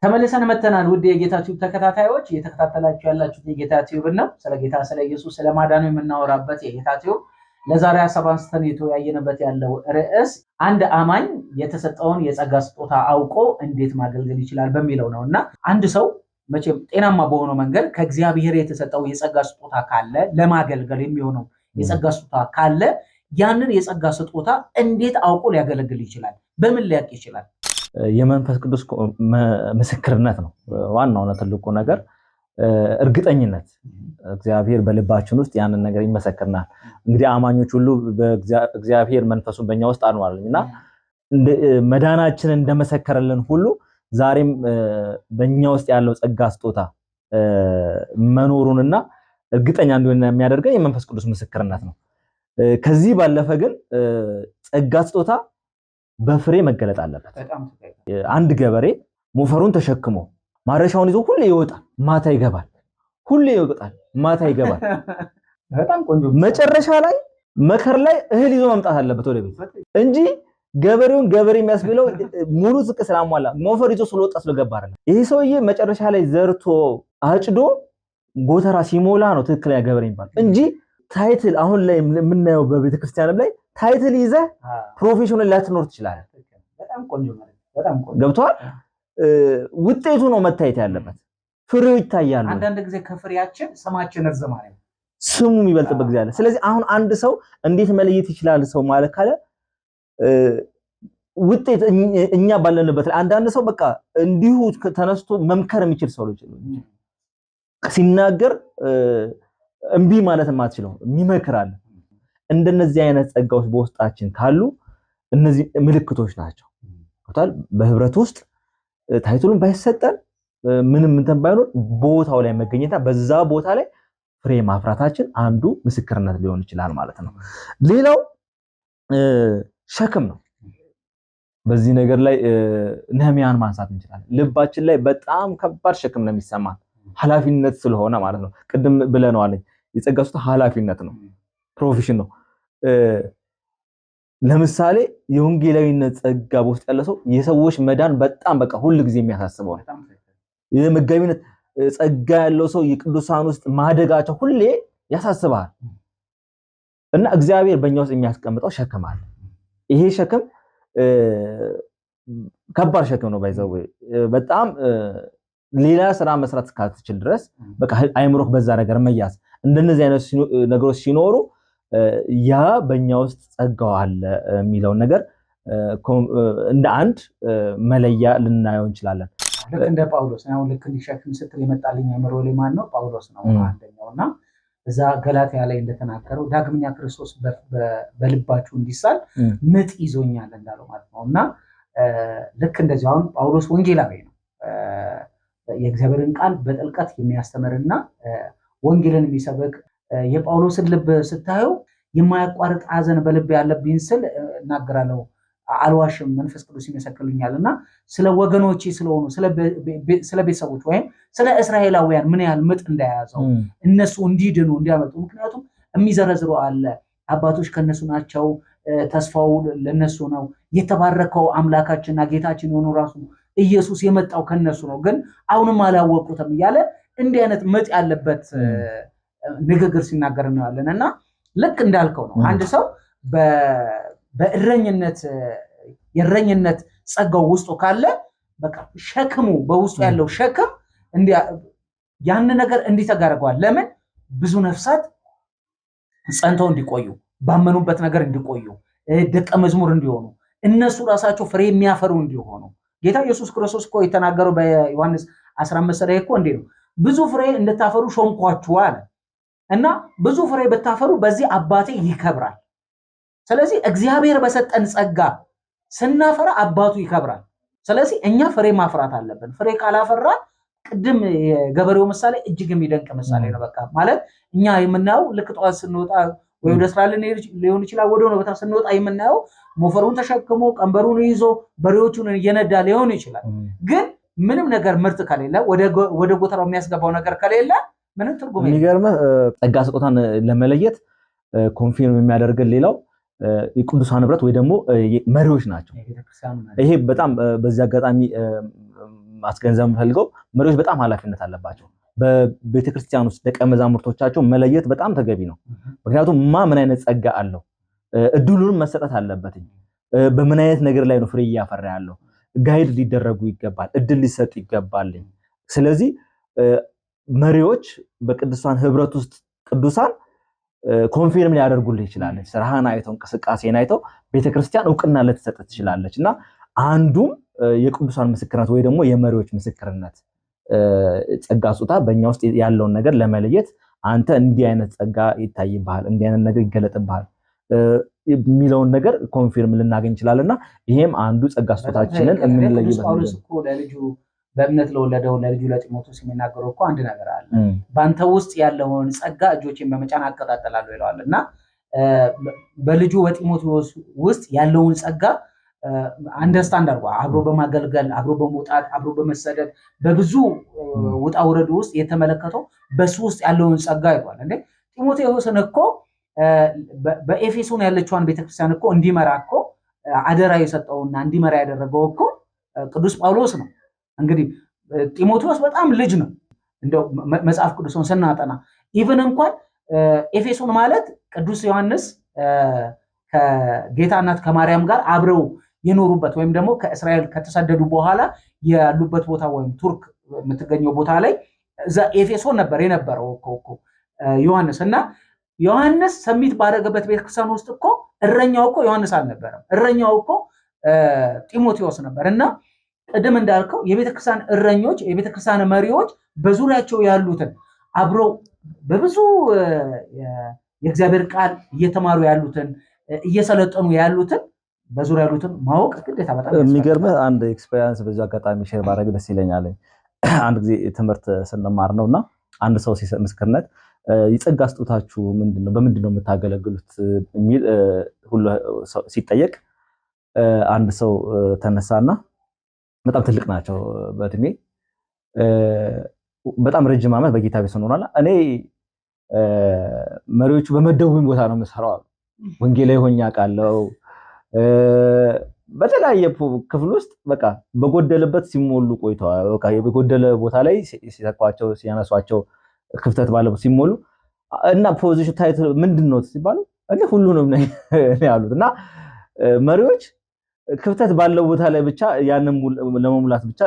[SPEAKER 1] ተመልሰን መተናል። ውድ የጌታ ቲዩብ ተከታታዮች እየተከታተላችሁ ያላችሁት የጌታ ቲዩብ ነው። ስለ ጌታ ስለ ኢየሱስ ስለ ማዳኑ የምናወራበት የጌታ ቲዩብ ለዛሬ ሀሳብ አንስተን የተወያየንበት ያለው ርዕስ አንድ አማኝ የተሰጠውን የጸጋ ስጦታ አውቆ እንዴት ማገልገል ይችላል በሚለው ነው እና አንድ ሰው መቼም ጤናማ በሆነው መንገድ ከእግዚአብሔር የተሰጠው የጸጋ ስጦታ ካለ ለማገልገል የሚሆነው የጸጋ ስጦታ ካለ ያንን የጸጋ ስጦታ እንዴት አውቆ ሊያገለግል ይችላል? በምን ሊያውቅ ይችላል?
[SPEAKER 2] የመንፈስ ቅዱስ ምስክርነት ነው ዋናውና ትልቁ ነገር። እርግጠኝነት እግዚአብሔር በልባችን ውስጥ ያንን ነገር ይመሰክርናል። እንግዲህ አማኞች ሁሉ በእግዚአብሔር መንፈሱን በእኛ ውስጥ አኖራልና መዳናችንን እንደመሰከረልን ሁሉ ዛሬም በእኛ ውስጥ ያለው ጸጋ ስጦታ መኖሩንና እርግጠኛ እንዲሆን የሚያደርገን የመንፈስ ቅዱስ ምስክርነት ነው። ከዚህ ባለፈ ግን ጸጋ ስጦታ በፍሬ መገለጥ አለበት። አንድ ገበሬ ሞፈሩን ተሸክሞ ማረሻውን ይዞ ሁሌ ይወጣል፣ ማታ ይገባል። ሁሌ ይወጣል፣ ማታ ይገባል።
[SPEAKER 1] በጣም ቆንጆ።
[SPEAKER 2] መጨረሻ ላይ መከር ላይ እህል ይዞ መምጣት አለበት ወደ ቤት እንጂ ገበሬውን ገበሬ የሚያስብለው ሙሉ ዝቅ ስላሟላ ሞፈር ይዞ ስለወጣ ስለገባ አይደለም። ይሄ ሰውዬ መጨረሻ ላይ ዘርቶ አጭዶ ጎተራ ሲሞላ ነው ትክክለኛ ገበሬ የሚባል እንጂ ታይትል አሁን ላይ የምናየው በቤተክርስቲያንም ላይ ታይትል ይዘህ ፕሮፌሽናል ላትኖር ትችላለህ።
[SPEAKER 1] በጣም ቆንጆ ማለት በጣም ቆንጆ
[SPEAKER 2] ገብቷል። ውጤቱ ነው መታየት ያለበት። ፍሬው ይታያል።
[SPEAKER 1] አንዳንድ ጊዜ ከፍሬያችን ስማችን እርዝማኔ ነው
[SPEAKER 2] ስሙ የሚበልጥበት ጊዜ አለ። ስለዚህ አሁን አንድ ሰው እንዴት መለየት ይችላል? ሰው ማለት ካለ ውጤት እኛ ባለንበት አንዳንድ ሰው በቃ እንዲሁ ተነስቶ መምከር የሚችል ሰው ልጅ ሲናገር እምቢ ማለት የማትችለው የሚመክራል። እንደነዚህ አይነት ጸጋዎች በውስጣችን ካሉ እነዚህ ምልክቶች ናቸው። ቶታል በህብረት ውስጥ ታይትሉን ባይሰጠን ምንም እንትን ባይኖር ቦታው ላይ መገኘታ በዛ ቦታ ላይ ፍሬ ማፍራታችን አንዱ ምስክርነት ሊሆን ይችላል ማለት ነው። ሌላው ሸክም ነው። በዚህ ነገር ላይ ነህምያን ማንሳት እንችላለን። ልባችን ላይ በጣም ከባድ ሸክም ነው የሚሰማን ኃላፊነት ስለሆነ ማለት ነው። ቅድም ብለናል የጸጋ ስጦታ ኃላፊነት ነው። ፕሮፌሽን ነው። ለምሳሌ የወንጌላዊነት ጸጋ በውስጥ ያለ ሰው የሰዎች መዳን በጣም በቃ ሁሉ ጊዜ የሚያሳስበው የመጋቢነት ጸጋ ያለው ሰው የቅዱሳን ውስጥ ማደጋቸው ሁሌ ያሳስባል። እና እግዚአብሔር በእኛ ውስጥ የሚያስቀምጠው ሸክም አለ። ይሄ ሸክም ከባድ ሸክም ነው። ባይዘው በጣም ሌላ ስራ መስራት እስካትችል ድረስ በቃ አይምሮህ በዛ ነገር መያዝ እንደነዚህ አይነት ነገሮች ሲኖሩ ያ በእኛ ውስጥ ጸጋው አለ የሚለውን ነገር እንደ አንድ መለያ ልናየው እንችላለን።
[SPEAKER 1] ልክ እንደ ጳውሎስ ነው። ልክ እንዲሸክም ስትል የመጣልኝ አእምሮ ላይ ማን ነው? ጳውሎስ ነው አንደኛውና እዛ ገላትያ ላይ እንደተናገረው ዳግመኛ ክርስቶስ በልባችሁ እንዲሳል ምጥ ይዞኛል እንዳለው ማለት ነውና ልክ እንደዚህ አሁን ጳውሎስ ወንጌላዊ ነው። የእግዚአብሔርን ቃል በጥልቀት የሚያስተምርና ወንጌልን የሚሰብክ የጳውሎስን ልብ ስታየው የማያቋርጥ ሐዘን በልብ ያለብኝ ስል እናገራለሁ አልዋሽም፣ መንፈስ ቅዱስ ይመሰክርልኛልና ስለ ወገኖቼ ስለሆኑ ስለ ቤተሰቦች ወይም ስለ እስራኤላውያን ምን ያህል ምጥ እንደያዘው እነሱ እንዲድኑ እንዲያመጡ። ምክንያቱም የሚዘረዝሩ አለ አባቶች ከነሱ ናቸው፣ ተስፋው ለነሱ ነው፣ የተባረከው አምላካችንና ጌታችን የሆኑ ራሱ ኢየሱስ የመጣው ከነሱ ነው፣ ግን አሁንም አላወቁትም እያለ እንዲህ አይነት ምጥ ያለበት ንግግር ሲናገር እናያለን። እና ልክ እንዳልከው ነው አንድ ሰው በእረኝነት የእረኝነት ጸጋው ውስጡ ካለ በቃ ሸክሙ በውስጡ ያለው ሸክም ያን ነገር እንዲተጋርገዋል። ለምን ብዙ ነፍሳት ጸንተው እንዲቆዩ ባመኑበት ነገር እንዲቆዩ ደቀ መዝሙር እንዲሆኑ እነሱ ራሳቸው ፍሬ የሚያፈሩ እንዲሆኑ ጌታ ኢየሱስ ክርስቶስ እኮ የተናገረው በዮሐንስ 15 ላይ እኮ እንዴ ነው ብዙ ፍሬ እንድታፈሩ ሾምኳችሁ አለ። እና ብዙ ፍሬ ብታፈሩ በዚህ አባቴ ይከብራል። ስለዚህ እግዚአብሔር በሰጠን ጸጋ ስናፈራ አባቱ ይከብራል። ስለዚህ እኛ ፍሬ ማፍራት አለብን። ፍሬ ካላፈራ ቅድም የገበሬው ምሳሌ እጅግ የሚደንቅ ምሳሌ ነው። በቃ ማለት እኛ የምናየው ልክ ጠዋት ስንወጣ ወይ ወደ ስራ ሊሆን ይችላል ወደ ቦታ ስንወጣ የምናየው ሞፈሩን ተሸክሞ ቀንበሩን ይዞ በሬዎቹን እየነዳ ሊሆን ይችላል። ግን ምንም ነገር ምርት ከሌለ ወደ ጎተራው የሚያስገባው ነገር ከሌለ ምንም ትርጉም የለም።
[SPEAKER 2] የሚገርምህ ጸጋ ስጦታን ለመለየት ኮንፊርም የሚያደርገን ሌላው የቅዱሳን ህብረት ወይ ደግሞ መሪዎች ናቸው። ይሄ በጣም በዚህ አጋጣሚ ማስገንዘብ የምፈልገው መሪዎች በጣም ኃላፊነት አለባቸው። በቤተክርስቲያን ውስጥ ደቀ መዛሙርቶቻቸው መለየት በጣም ተገቢ ነው። ምክንያቱም ምን አይነት ጸጋ አለው እድሉን መሰጠት አለበት። በምን አይነት ነገር ላይ ነው ፍሬ እያፈራ ያለው ጋይድ ሊደረጉ ይገባል፣ እድል ሊሰጥ ይገባል። ስለዚህ መሪዎች በቅዱሳን ህብረት ውስጥ ቅዱሳን ኮንፊርም ሊያደርጉልህ ይችላል። ስራህን አይተው እንቅስቃሴን አይተው ቤተክርስቲያን እውቅና ልትሰጥ ትችላለች። እና አንዱም የቅዱሳን ምስክርነት ወይ ደግሞ የመሪዎች ምስክርነት ጸጋ ስጦታ በእኛ ውስጥ ያለውን ነገር ለመለየት አንተ እንዲህ አይነት ጸጋ ይታይብሃል፣ እንዲህ አይነት ነገር ይገለጥብሃል የሚለውን ነገር ኮንፊርም ልናገኝ እንችላለንና ይሄም አንዱ ጸጋ ስጦታችንን የምንለይበት
[SPEAKER 1] ጳውሎስ እኮ ለልጁ በእምነት ለወለደው ለልጁ ለጢሞቴዎስ የሚናገረው እኮ አንድ ነገር አለ። በአንተ ውስጥ ያለውን ጸጋ እጆቼን በመጫን አቀጣጥላለሁ ይለዋል። እና በልጁ በጢሞቴዎስ ውስጥ ያለውን ጸጋ አንደርስታንድ አድርጓ አብሮ በማገልገል አብሮ በመውጣት አብሮ በመሰደድ በብዙ ውጣ ውረድ ውስጥ የተመለከተው በሱ ውስጥ ያለውን ጸጋ ይሏል። እንዴ ጢሞቴዎስን እኮ በኤፌሶን ያለችዋን ቤተክርስቲያን እኮ እንዲመራ እኮ አደራ የሰጠውና እንዲመራ ያደረገው እኮ ቅዱስ ጳውሎስ ነው። እንግዲህ ጢሞቴዎስ በጣም ልጅ ነው። እንደው መጽሐፍ ቅዱስን ስናጠና ኢቭን እንኳን ኤፌሶን ማለት ቅዱስ ዮሐንስ ከጌታ እናት ከማርያም ጋር አብረው የኖሩበት ወይም ደግሞ ከእስራኤል ከተሰደዱ በኋላ ያሉበት ቦታ ወይም ቱርክ የምትገኘው ቦታ ላይ እዛ ኤፌሶን ነበር የነበረው እኮ ዮሐንስ። እና ዮሐንስ ሰሚት ባደረገበት ቤተክርስቲያን ውስጥ እኮ እረኛው እኮ ዮሐንስ አልነበረም። እረኛው እኮ ጢሞቴዎስ ነበር። እና ቅድም እንዳልከው የቤተክርስቲያን እረኞች የቤተክርስቲያን መሪዎች በዙሪያቸው ያሉትን አብረው በብዙ የእግዚአብሔር ቃል እየተማሩ ያሉትን እየሰለጠኑ ያሉትን በዙሪያ ያሉትን ማወቅ ግዴታ በጣም
[SPEAKER 2] የሚገርምህ አንድ ኤክስፔሪየንስ በዚህ አጋጣሚ ሼር ባደረግ ደስ ይለኛል። አንድ ጊዜ ትምህርት ስንማር ነውና አንድ ሰው ሲሰጥ ምስክርነት የጸጋ ስጦታችሁ ምንድነው በምንድነው የምታገለግሉት የሚል ሁሉ ሲጠየቅ አንድ ሰው ተነሳና በጣም ትልቅ ናቸው በእድሜ በጣም ረጅም ዓመት በጌታ ቤት ሆነዋል። እኔ መሪዎቹ በመደቡኝ ቦታ ነው የምሰራው አሉ። ወንጌላዊ ሆኜ አውቃለሁ። በተለያየ ክፍል ውስጥ በቃ በጎደለበት ሲሞሉ ቆይተዋል። በቃ በጎደለ ቦታ ላይ ሲተኳቸው ሲያነሷቸው ክፍተት ባለበት ሲሞሉ እና ፖዚሽን ታይትል ምንድነው ሲባሉ እኔ ሁሉንም ነኝ ያሉት እና መሪዎች ክፍተት ባለው ቦታ ላይ ብቻ ያንን ለመሙላት ብቻ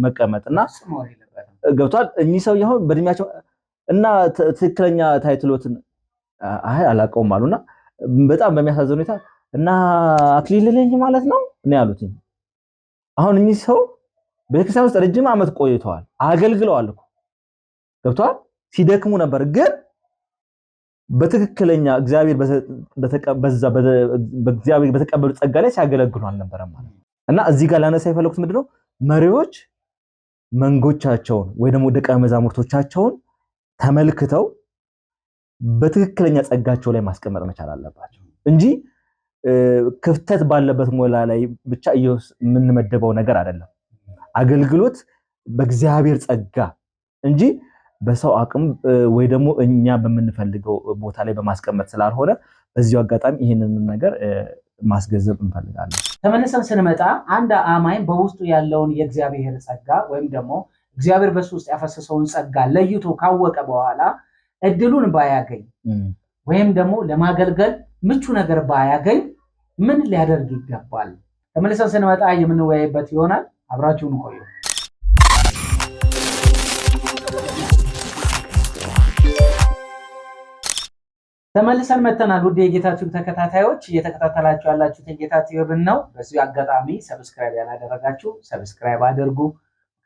[SPEAKER 2] መቀመጥና ገብቷል። እኚህ ሰው ይሁን በእድሜያቸው እና ትክክለኛ ታይትሎትን አላውቀውም አሉና በጣም በሚያሳዝን ሁኔታ እና አክሊል ነኝ ማለት ነው እኔ ያሉት። አሁን እኚህ ሰው በክርስቲያን ውስጥ ረጅም ዓመት ቆይተዋል፣ አገልግለዋል እኮ ገብቷል። ሲደክሙ ነበር፣ ግን በትክክለኛ እግዚአብሔር በእግዚአብሔር በተቀበሉ ጸጋ ላይ ሲያገለግሉ አልነበረም ማለት ነው። እና እዚህ ጋር ላነሳ የፈለኩት ምንድነው መሪዎች መንጎቻቸውን ወይ ደግሞ ደቀ መዛሙርቶቻቸውን ተመልክተው በትክክለኛ ጸጋቸው ላይ ማስቀመጥ መቻል አለባቸው እንጂ ክፍተት ባለበት ሞላ ላይ ብቻ የምንመደበው ነገር አይደለም። አገልግሎት በእግዚአብሔር ጸጋ እንጂ በሰው አቅም ወይ ደግሞ እኛ በምንፈልገው ቦታ ላይ በማስቀመጥ ስላልሆነ በዚሁ አጋጣሚ ይሄንን ነገር ማስገንዘብ እንፈልጋለን።
[SPEAKER 1] ተመልሰን ስንመጣ አንድ አማኝ በውስጡ ያለውን የእግዚአብሔር ጸጋ ወይም ደግሞ እግዚአብሔር በሱ ውስጥ ያፈሰሰውን ጸጋ ለይቶ ካወቀ በኋላ እድሉን ባያገኝ ወይም ደግሞ ለማገልገል ምቹ ነገር ባያገኝ ምን ሊያደርግ ይገባል? ተመልሰን ስንመጣ የምንወያይበት ይሆናል። አብራችሁን ቆዩ። ተመልሰን መተናል። ውድ የጌታ ቲዩብ ተከታታዮች እየተከታተላችሁ ያላችሁት የጌታ ቲዩብን ነው። በዚህ አጋጣሚ ሰብስክራይብ ያላደረጋችሁ ሰብስክራይብ አድርጉ።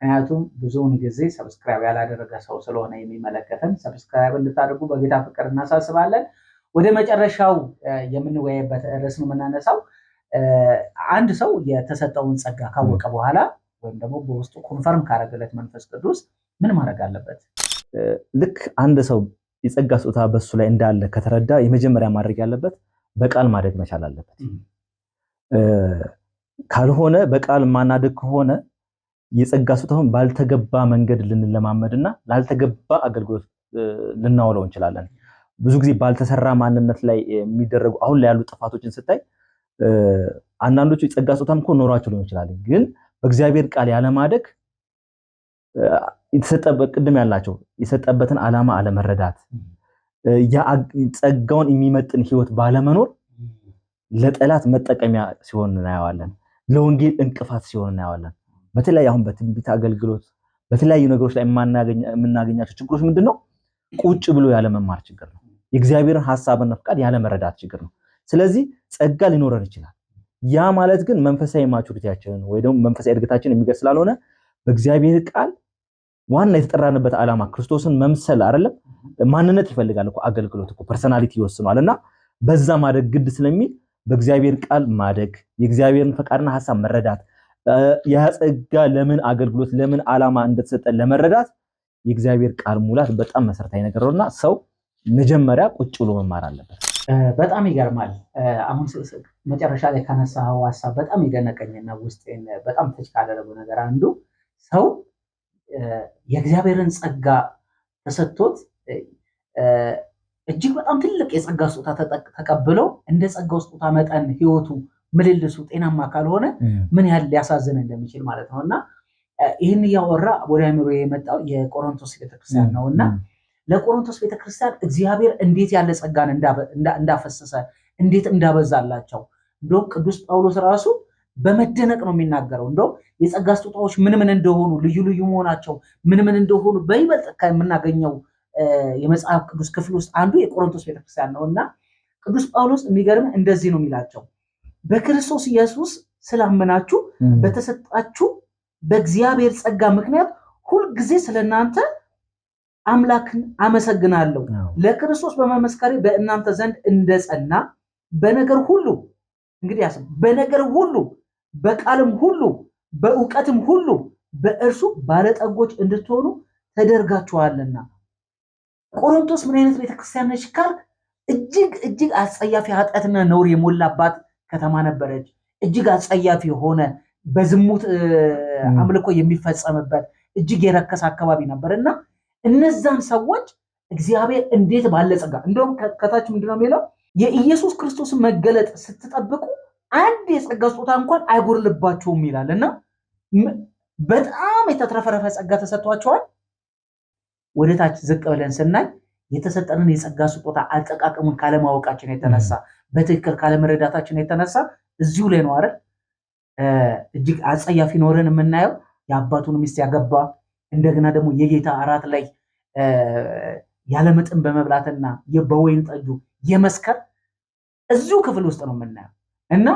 [SPEAKER 1] ምክንያቱም ብዙውን ጊዜ ሰብስክራይብ ያላደረገ ሰው ስለሆነ የሚመለከተን ሰብስክራይብ እንድታደርጉ በጌታ ፍቅር እናሳስባለን። ወደ መጨረሻው የምንወያይበት ርዕስ ነው የምናነሳው። አንድ ሰው የተሰጠውን ጸጋ ካወቀ በኋላ ወይም ደግሞ በውስጡ ኮንፈርም ካረገለት መንፈስ ቅዱስ ምን ማድረግ አለበት?
[SPEAKER 2] ልክ አንድ ሰው የጸጋ ስጦታ በሱ ላይ እንዳለ ከተረዳ የመጀመሪያ ማድረግ ያለበት በቃል ማደግ መቻል አለበት። ካልሆነ በቃል ማናደግ ከሆነ የጸጋ ስጦታውን ባልተገባ መንገድ ልንለማመድና ላልተገባ አገልግሎት ልናውለው እንችላለን። ብዙ ጊዜ ባልተሰራ ማንነት ላይ የሚደረጉ አሁን ላይ ያሉ ጥፋቶችን ስታይ አንዳንዶቹ የጸጋ ስጦታም እኮ ኖሯቸው ሊሆን ይችላል፣ ግን በእግዚአብሔር ቃል ያለማደግ የተሰጠበት ቅድም ያላቸው የሰጠበትን ዓላማ አለመረዳት ጸጋውን የሚመጥን ህይወት ባለመኖር ለጠላት መጠቀሚያ ሲሆን እናያዋለን። ለወንጌል እንቅፋት ሲሆን እናያዋለን። በተለይ አሁን በትንቢት አገልግሎት በተለያዩ ነገሮች ላይ የምናገኛቸው ችግሮች ምንድነው? ቁጭ ብሎ ያለ መማር ችግር ነው። የእግዚአብሔርን ሐሳብና ፍቃድ ያለ መረዳት ችግር ነው። ስለዚህ ጸጋ ሊኖረን ይችላል። ያ ማለት ግን መንፈሳዊ ማቹሪቲያችንን ወይ ደግሞ መንፈሳዊ እድገታችንን የሚገልጽ ስላልሆነ በእግዚአብሔር ቃል ዋና የተጠራንበት ዓላማ ክርስቶስን መምሰል አይደለም። ማንነት ይፈልጋል እኮ አገልግሎት እኮ ፐርሰናሊቲ ይወስኗልና በዛ ማደግ ግድ ስለሚል በእግዚአብሔር ቃል ማደግ የእግዚአብሔርን ፈቃድና ሐሳብ መረዳት ያ ጸጋ ለምን አገልግሎት ለምን ዓላማ እንደተሰጠ ለመረዳት የእግዚአብሔር ቃል ሙላት በጣም መሰረታዊ ነገር ነውና ሰው መጀመሪያ ቁጭ ብሎ መማር አለበት።
[SPEAKER 1] በጣም ይገርማል። አሁን መጨረሻ ላይ ካነሳው ሐሳብ በጣም ይደነቀኝና ውስጤን በጣም ተጭ ካደረገው ነገር አንዱ ሰው የእግዚአብሔርን ጸጋ ተሰጥቶት እጅግ በጣም ትልቅ የጸጋ ስጦታ ተቀብለው እንደ ጸጋው ስጦታ መጠን ህይወቱ ምልልሱ ጤናማ ካልሆነ ምን ያህል ሊያሳዝን እንደሚችል ማለት ነውና ይህን እያወራ ወደ አእምሮ የመጣው የቆሮንቶስ ቤተክርስቲያን ነውና ለቆሮንቶስ ቤተክርስቲያን እግዚአብሔር እንዴት ያለ ጸጋን እንዳፈሰሰ እንዴት እንዳበዛላቸው እንደውም ቅዱስ ጳውሎስ ራሱ በመደነቅ ነው የሚናገረው። እንደውም የጸጋ ስጦታዎች ምን እንደሆኑ ልዩ ልዩ መሆናቸው ምን እንደሆኑ በይበልጥ ከምናገኘው የመጽሐፍ ቅዱስ ክፍል ውስጥ አንዱ የቆሮንቶስ ቤተክርስቲያን ነውና ቅዱስ ጳውሎስ የሚገርም እንደዚህ ነው የሚላቸው በክርስቶስ ኢየሱስ ስላመናችሁ በተሰጣችሁ በእግዚአብሔር ጸጋ ምክንያት ሁልጊዜ ስለናንተ አምላክን አመሰግናለሁ። ለክርስቶስ በመመስከሬ በእናንተ ዘንድ እንደጸና በነገር ሁሉ እንግዲህ በነገር ሁሉ በቃልም ሁሉ በእውቀትም ሁሉ በእርሱ ባለጠጎች እንድትሆኑ ተደርጋችኋልና። ቆሮንቶስ ምን አይነት ቤተክርስቲያን ነች ካልክ እጅግ አጸያፊ ኃጢአትና ነውር የሞላባት ከተማ ነበረች። እጅግ አጸያፊ የሆነ በዝሙት አምልኮ የሚፈጸምበት እጅግ የረከሰ አካባቢ ነበርና እነዛን ሰዎች እግዚአብሔር እንዴት ባለ ጸጋ እንደውም ከታች ምንድነው የሚለው የኢየሱስ ክርስቶስን መገለጥ ስትጠብቁ አንድ የጸጋ ስጦታ እንኳን አይጎርልባችሁም ይላልና በጣም የተትረፈረፈ ጸጋ ተሰጥቷቸዋል። ወደታች ዝቅ ብለን ስናይ የተሰጠንን የጸጋ ስጦታ አጠቃቀሙን ካለማወቃችን የተነሳ በትክክል ካለመረዳታችን የተነሳ እዚሁ ላይ ነው አይደል እጅግ አጸያፊ ኖረን የምናየው። የአባቱን ሚስት ያገባ እንደገና ደግሞ የጌታ እራት ላይ ያለመጠን በመብላትና በወይን ጠጁ የመስከር እዚሁ ክፍል ውስጥ ነው የምናየው። እና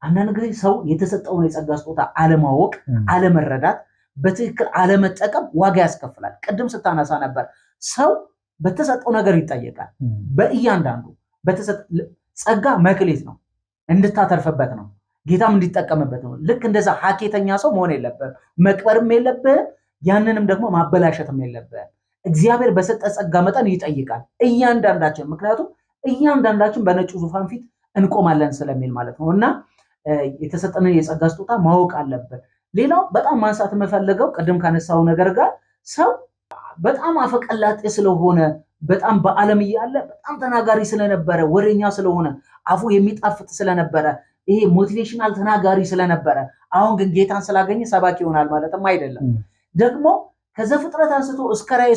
[SPEAKER 1] አንዳንድ ጊዜ ሰው የተሰጠውን የጸጋ ስጦታ አለማወቅ፣ አለመረዳት፣ በትክክል አለመጠቀም ዋጋ ያስከፍላል። ቅድም ስታነሳ ነበር ሰው በተሰጠው ነገር ይጠየቃል። በእያንዳንዱ ጸጋ መክሊት ነው፣ እንድታተርፍበት ነው፣ ጌታም እንዲጠቀምበት ነው። ልክ እንደዛ ሀኬተኛ ሰው መሆን የለብህም፣ መቅበርም የለብህም፣ ያንንም ደግሞ ማበላሸትም የለብህም። እግዚአብሔር በሰጠ ጸጋ መጠን ይጠይቃል እያንዳንዳችን። ምክንያቱም እያንዳንዳችን በነጩ ዙፋን ፊት እንቆማለን ስለሚል ማለት ነው። እና የተሰጠንን የጸጋ ስጦታ ማወቅ አለብን። ሌላው በጣም ማንሳት የምፈልገው ቅድም ካነሳው ነገር ጋር ሰው በጣም አፈቀላጤ ስለሆነ በጣም በዓለም እያለ በጣም ተናጋሪ ስለነበረ ወሬኛ ስለሆነ አፉ የሚጣፍጥ ስለነበረ ይሄ ሞቲቬሽናል ተናጋሪ ስለነበረ አሁን ግን ጌታን ስላገኘ ሰባኪ ይሆናል ማለትም አይደለም። ደግሞ ከዘፍጥረት አንስቶ እስከ ራእይ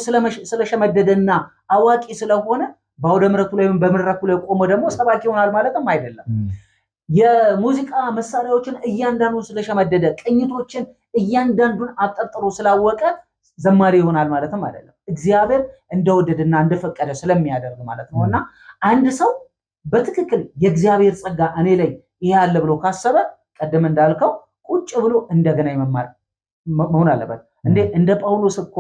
[SPEAKER 1] ስለሸመደደና አዋቂ ስለሆነ በአውደ ምሕረቱ ላይ በመድረኩ ላይ ቆሞ ደግሞ ሰባኪ ይሆናል ማለትም አይደለም። የሙዚቃ መሳሪያዎችን እያንዳንዱን ስለሸመደደ ቅኝቶችን እያንዳንዱን አጠርጥሮ ስላወቀ ዘማሪ ይሆናል ማለትም አይደለም። እግዚአብሔር እንደወደደና እንደፈቀደ ስለሚያደርግ ማለት ነው። እና አንድ ሰው በትክክል የእግዚአብሔር ጸጋ እኔ ላይ ይሄ አለ ብሎ ካሰበ ቀደም እንዳልከው ቁጭ ብሎ እንደገና የመማር መሆን አለበት። እንደ ጳውሎስ እኮ